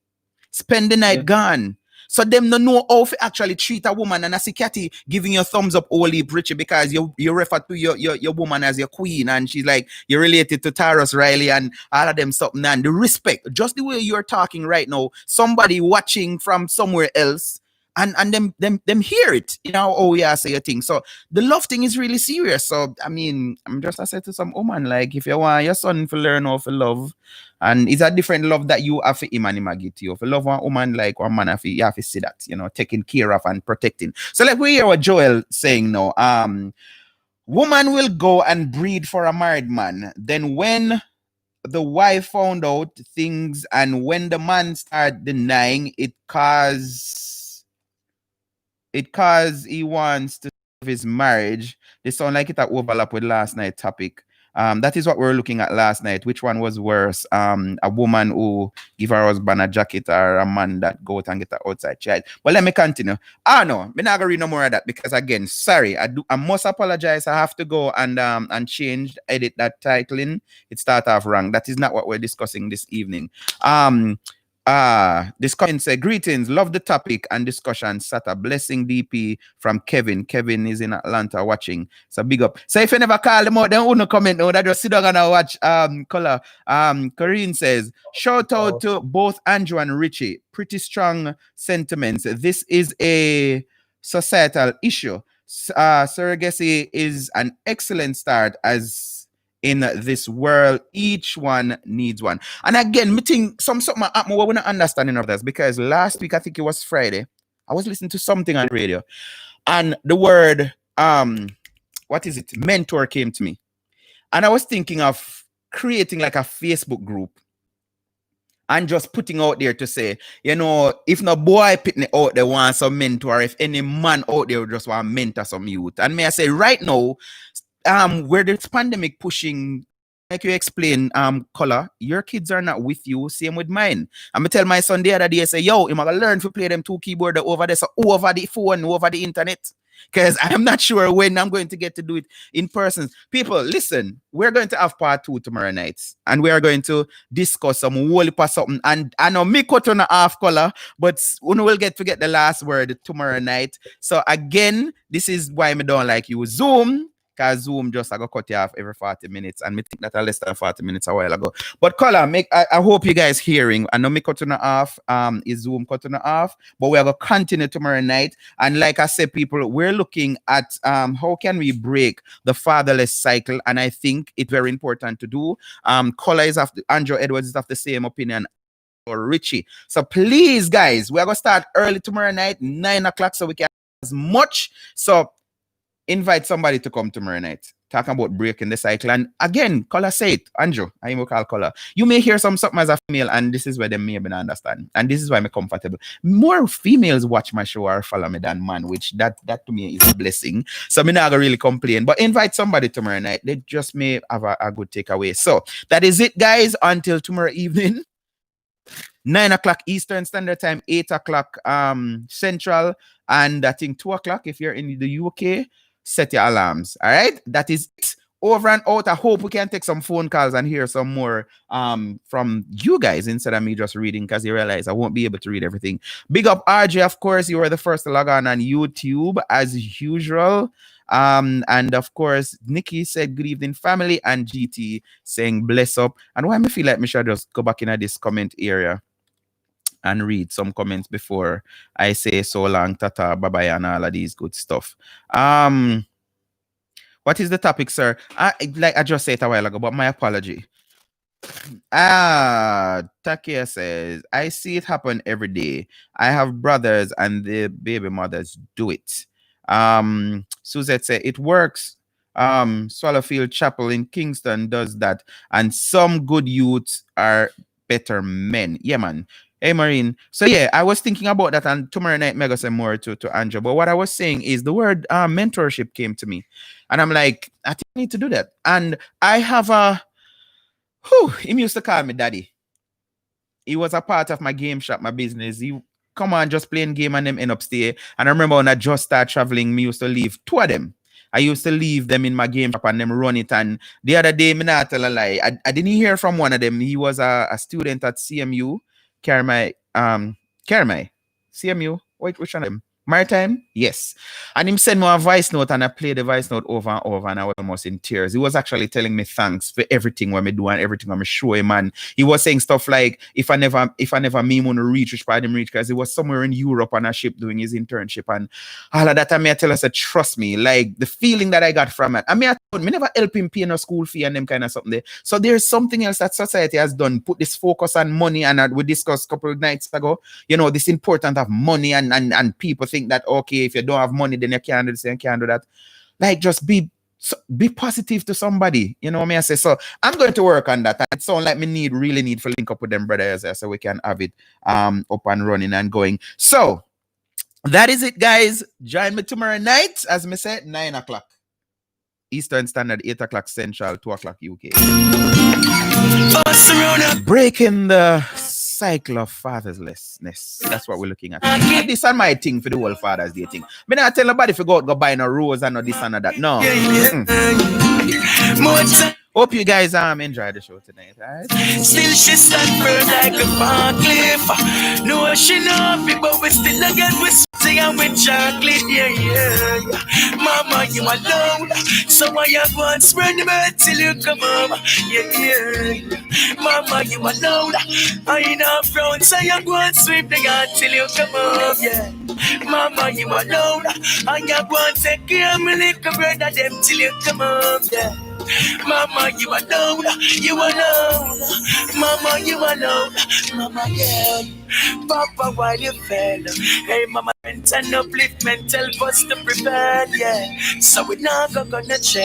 [SPEAKER 2] spend the night gone. So them don't know how to actually treat a woman, and I see Cathy giving you a thumbs up, Oli Richie, because you refer to your woman as your queen, and she's like, you're related to Taurus Riley and all of them something, and the respect, just the way you're talking right now, somebody watching from somewhere else, and them hear it, oh yeah, say a thing. So the love thing is really serious. So I mean, I'm just I said to some woman, like, if you want your son to learn how to love, and it's a different love that you have for him and him give to you. If you love one woman like one man, you have to see that, taking care of and protecting. So like we hear what Joel saying now, woman will go and breed for a married man. Then when the wife found out things and when the man started denying it, cause he wants to save his marriage. They sound like it overlap with last night's topic. That is what we were looking at last night. Which one was worse? A woman who give her husband a jacket, or a man that go out and get an outside child? But let me continue. No, I'm not gonna read no more of that because again, sorry, I must apologize. I have to go and edit that titling. It start off wrong. That is not what we're discussing this evening. This comment say, greetings, love the topic and discussion. Sata, blessing DP from Kevin. Kevin is in Atlanta watching. So big up. So if you never call them out, they won't comment. No, that just sit down and watch color. Corinne says, shout out to both Andrew and Richie. Pretty strong sentiments. This is a societal issue. Surrogacy is an excellent start as in this world, each one needs one. And again, me think something happened we're not understanding of this, because last week, I think it was Friday, I was listening to something on radio, and the word what is it, mentor, came to me, and I was thinking of creating like a Facebook group and just putting out there to say, if no boy pitney out there wants some mentor, if any man out there just want to mentor some youth. And may I say right now, where this pandemic pushing, like you explain, Color, your kids are not with you, same with mine. I'm gonna tell my son the other day, say, yo, I'm gonna learn to play them 2 keyboards over there, so over the phone, over the internet. Because I'm not sure when I'm going to get to do it in person. People, listen, we're going to have part 2 tomorrow night, and we are going to discuss some whole heap of something. And I know me cut on a half color, but we will get the last word tomorrow night. So again, this is why I don't like you. Zoom Because Zoom just I go cut you off every 40 minutes. And me think that I less than 40 minutes a while ago. But color, I hope you guys hearing. I know me cutting it off. Is Zoom cutting it off. But we are gonna continue tomorrow night. And like I said, people, we're looking at how can we break the fatherless cycle. And I think it's very important to do. Color is after Andrew Edwards is of the same opinion. Or Richie. So please, guys, we're gonna start early tomorrow night, 9 o'clock, so we can as much. So invite somebody to come tomorrow night. Talking about breaking the cycle. And again, Color say it, Andrew, I will call Color. You may hear something as a female, and this is where they may not understand. And this is why I'm comfortable. More females watch my show or follow me than man, which that to me is a blessing. So I'm not gonna really complain. But invite somebody tomorrow night. They just may have a good takeaway. So that is it, guys. Until tomorrow evening. 9 o'clock Eastern Standard Time, 8 o'clock Central, and I think 2 o'clock if you're in the UK. Set your alarms. All right, that is it. Over and out. I hope we can take some phone calls and hear some more from you guys instead of me just reading, because you realize I won't be able to read everything. Big up RJ, of course. You were the first to log on YouTube as usual. And of course, Nikki said good evening, family, and GT saying bless up. And why me feel like me should just go back into this comment area and read some comments before I say so long, tata, bye-bye, and all of these good stuff. What is the topic, sir? I just said it a while ago, but my apology. Takia says, I see it happen every day. I have brothers and the baby mothers do it. Suzette said, it works. Swallowfield Chapel in Kingston does that. And some good youths are better men. Yeah, man. Hey, Marine. So, yeah, I was thinking about that, and tomorrow night, Mega say more to Andrew. But what I was saying is the word mentorship came to me. And I'm like, I think I need to do that. And I have he used to call me daddy. He was a part of my game shop, my business. He come on, just playing game and them end up stay. And I remember when I just started traveling, me used to leave 2 of them. I used to leave them in my game shop and them run it. And the other day, me not tell a lie. I didn't hear from one of them. He was a student at CMU. Caramai, CMU, which one of them? Maritime? Yes. And him sent me a voice note, and I played the voice note over and over, and I was almost in tears. He was actually telling me thanks for everything when me do and everything when me show him. And he was saying stuff like, if I never me want to reach, which part him reach, because he was somewhere in Europe on a ship doing his internship. And all of that, I tell us, trust me, like the feeling that I got from it. I never help him pay no school fee and them kind of something there. So there's something else that society has done, put this focus on money. And we discussed a couple of nights ago, this important of money, and people think that, okay, if you don't have money, then you can't do this and can't do that. Like, just be positive to somebody. You know what I say? So I'm going to work on that. And it sounds like me really need to link up with them brothers so we can have it up and running and going. So that is it, guys. Join me tomorrow night, as me said, 9 o'clock Eastern Standard, 8 o'clock Central, 2 o'clock UK. Breaking the cycle of fatherlessness. That's what we're looking at. And this is my thing for the whole Father's Day thing. Me not tell nobody to go buy no rose and no this and no that. No. Hope you guys enjoy the show tonight, right?
[SPEAKER 5] Still she stand firm like a park cliff. No, she know it, but we still again with sweetie and with chocolate. Yeah. Mama, you alone. So why you go and spread the bird till you come home? Yeah. Mama, you alone. I know front, so you go and sweep the yard till you come home. Yeah. Mama, you alone. I go and take care of my little brother them till you come home. Yeah. Mama, you alone, Mama, you alone, Mama, girl. Papa, while you fell, hey, Mama, mental upliftment, help us to prepare, yeah. So we not gonna chill.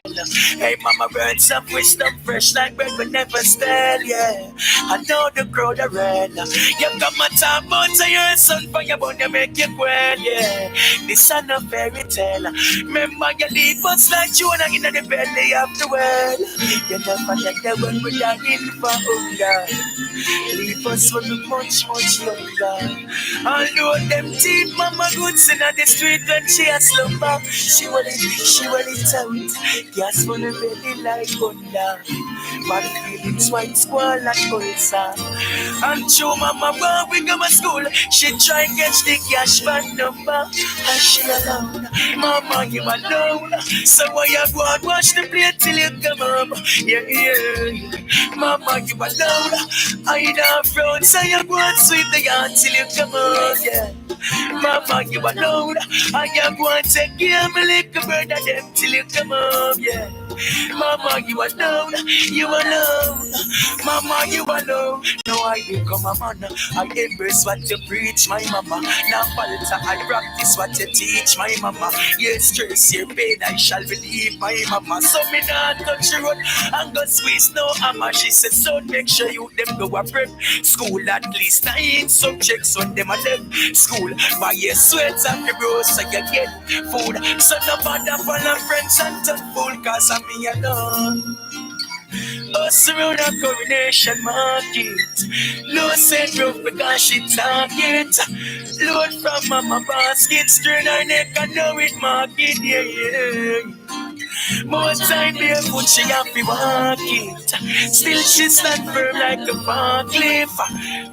[SPEAKER 5] Hey, Mama, words of wisdom, fresh like bread, we never stale, yeah. I know the crowd are red. You got my time, but your son for your bone, you make you well, yeah. This is a fairy tale. Remember, you leave us like Jonah in the belly of the well. well. You never get the one with a in for hunger. Leave us when we much, much younger. Although them teeth mama good in the street when she a slumber. She want it out. Gas for the belly like thunder. Bad feelings, white squall and ulcer. And show mama when we go to school, she try catch the cash van number. And she alone, mama you alone. So why you go and wash the plate till you come home? Yeah, yeah. Mama you alone. I don't frown, so you go and sweep the yard till you come home. Yeah. Mama you alone. I am going to take care of my little brother them till you come home. Yeah. Mama, you alone, you alone. Mama, you alone. Now I become a man. I embrace what you preach, my mama. Now falter, I practice what you teach, my mama. Yes, stress, your pain, I shall believe, my mama. So me not touch the road and go squeeze no hammer. She said, so make sure you them go a prep school at least 9 subjects when them a left school. Buy your sweats and your bros so you get food. So no bother follow friends and turn fool, cause I'm me alone. Us around a coronation market. Low said rough because she talk it. Load from mama basket, turn her neck and know it market, yeah, yeah. More time barefoot, she have to walk it. Still she stand firm like a park cliff.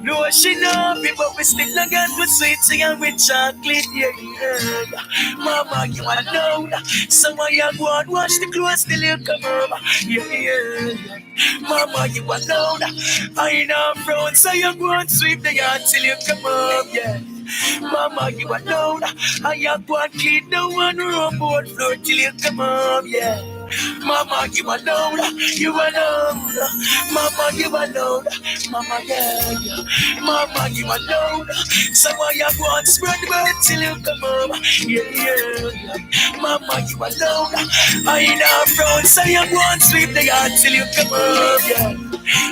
[SPEAKER 5] No, she know me, but we still not get with sweet tea and with chocolate, yeah, yeah. Mama, you alone. So why you go and wash the clothes till you come over, yeah, yeah. Mama, you alone. I know frown, so you go and sweep the yard till you come up, yeah. Mama, you alone. I am going to clean the one room board floor till you come up, yeah. Mama, you alone. You alone. Mama, you alone. Mama, yeah, yeah. Mama, you alone. So I am going to spread the word till you come up, yeah, yeah. Mama, you alone. I know frown, so you going to sweep the yard till you come up, yeah.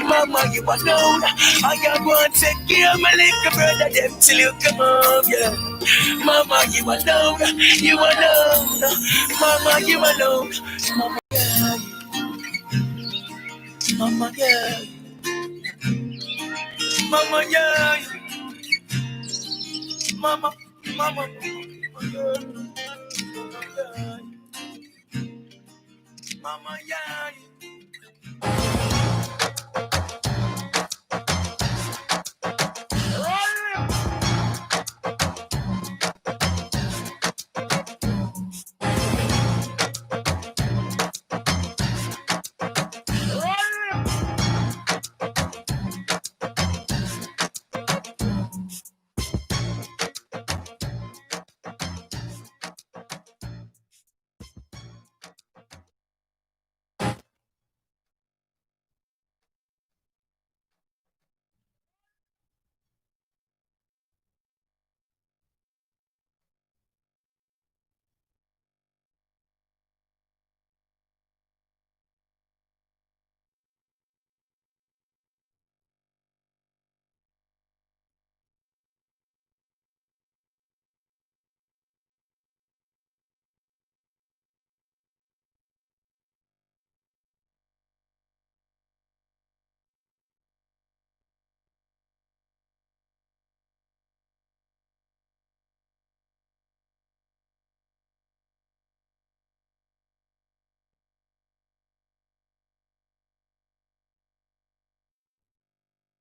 [SPEAKER 5] Mama, you alone. I am going to take care of my little brother them till you come home, yeah. Mama, you alone. You alone. Mama, you alone. Mama, yeah. Mama, yeah. Mama, yeah. Mama, mama, yeah. Mama, yeah.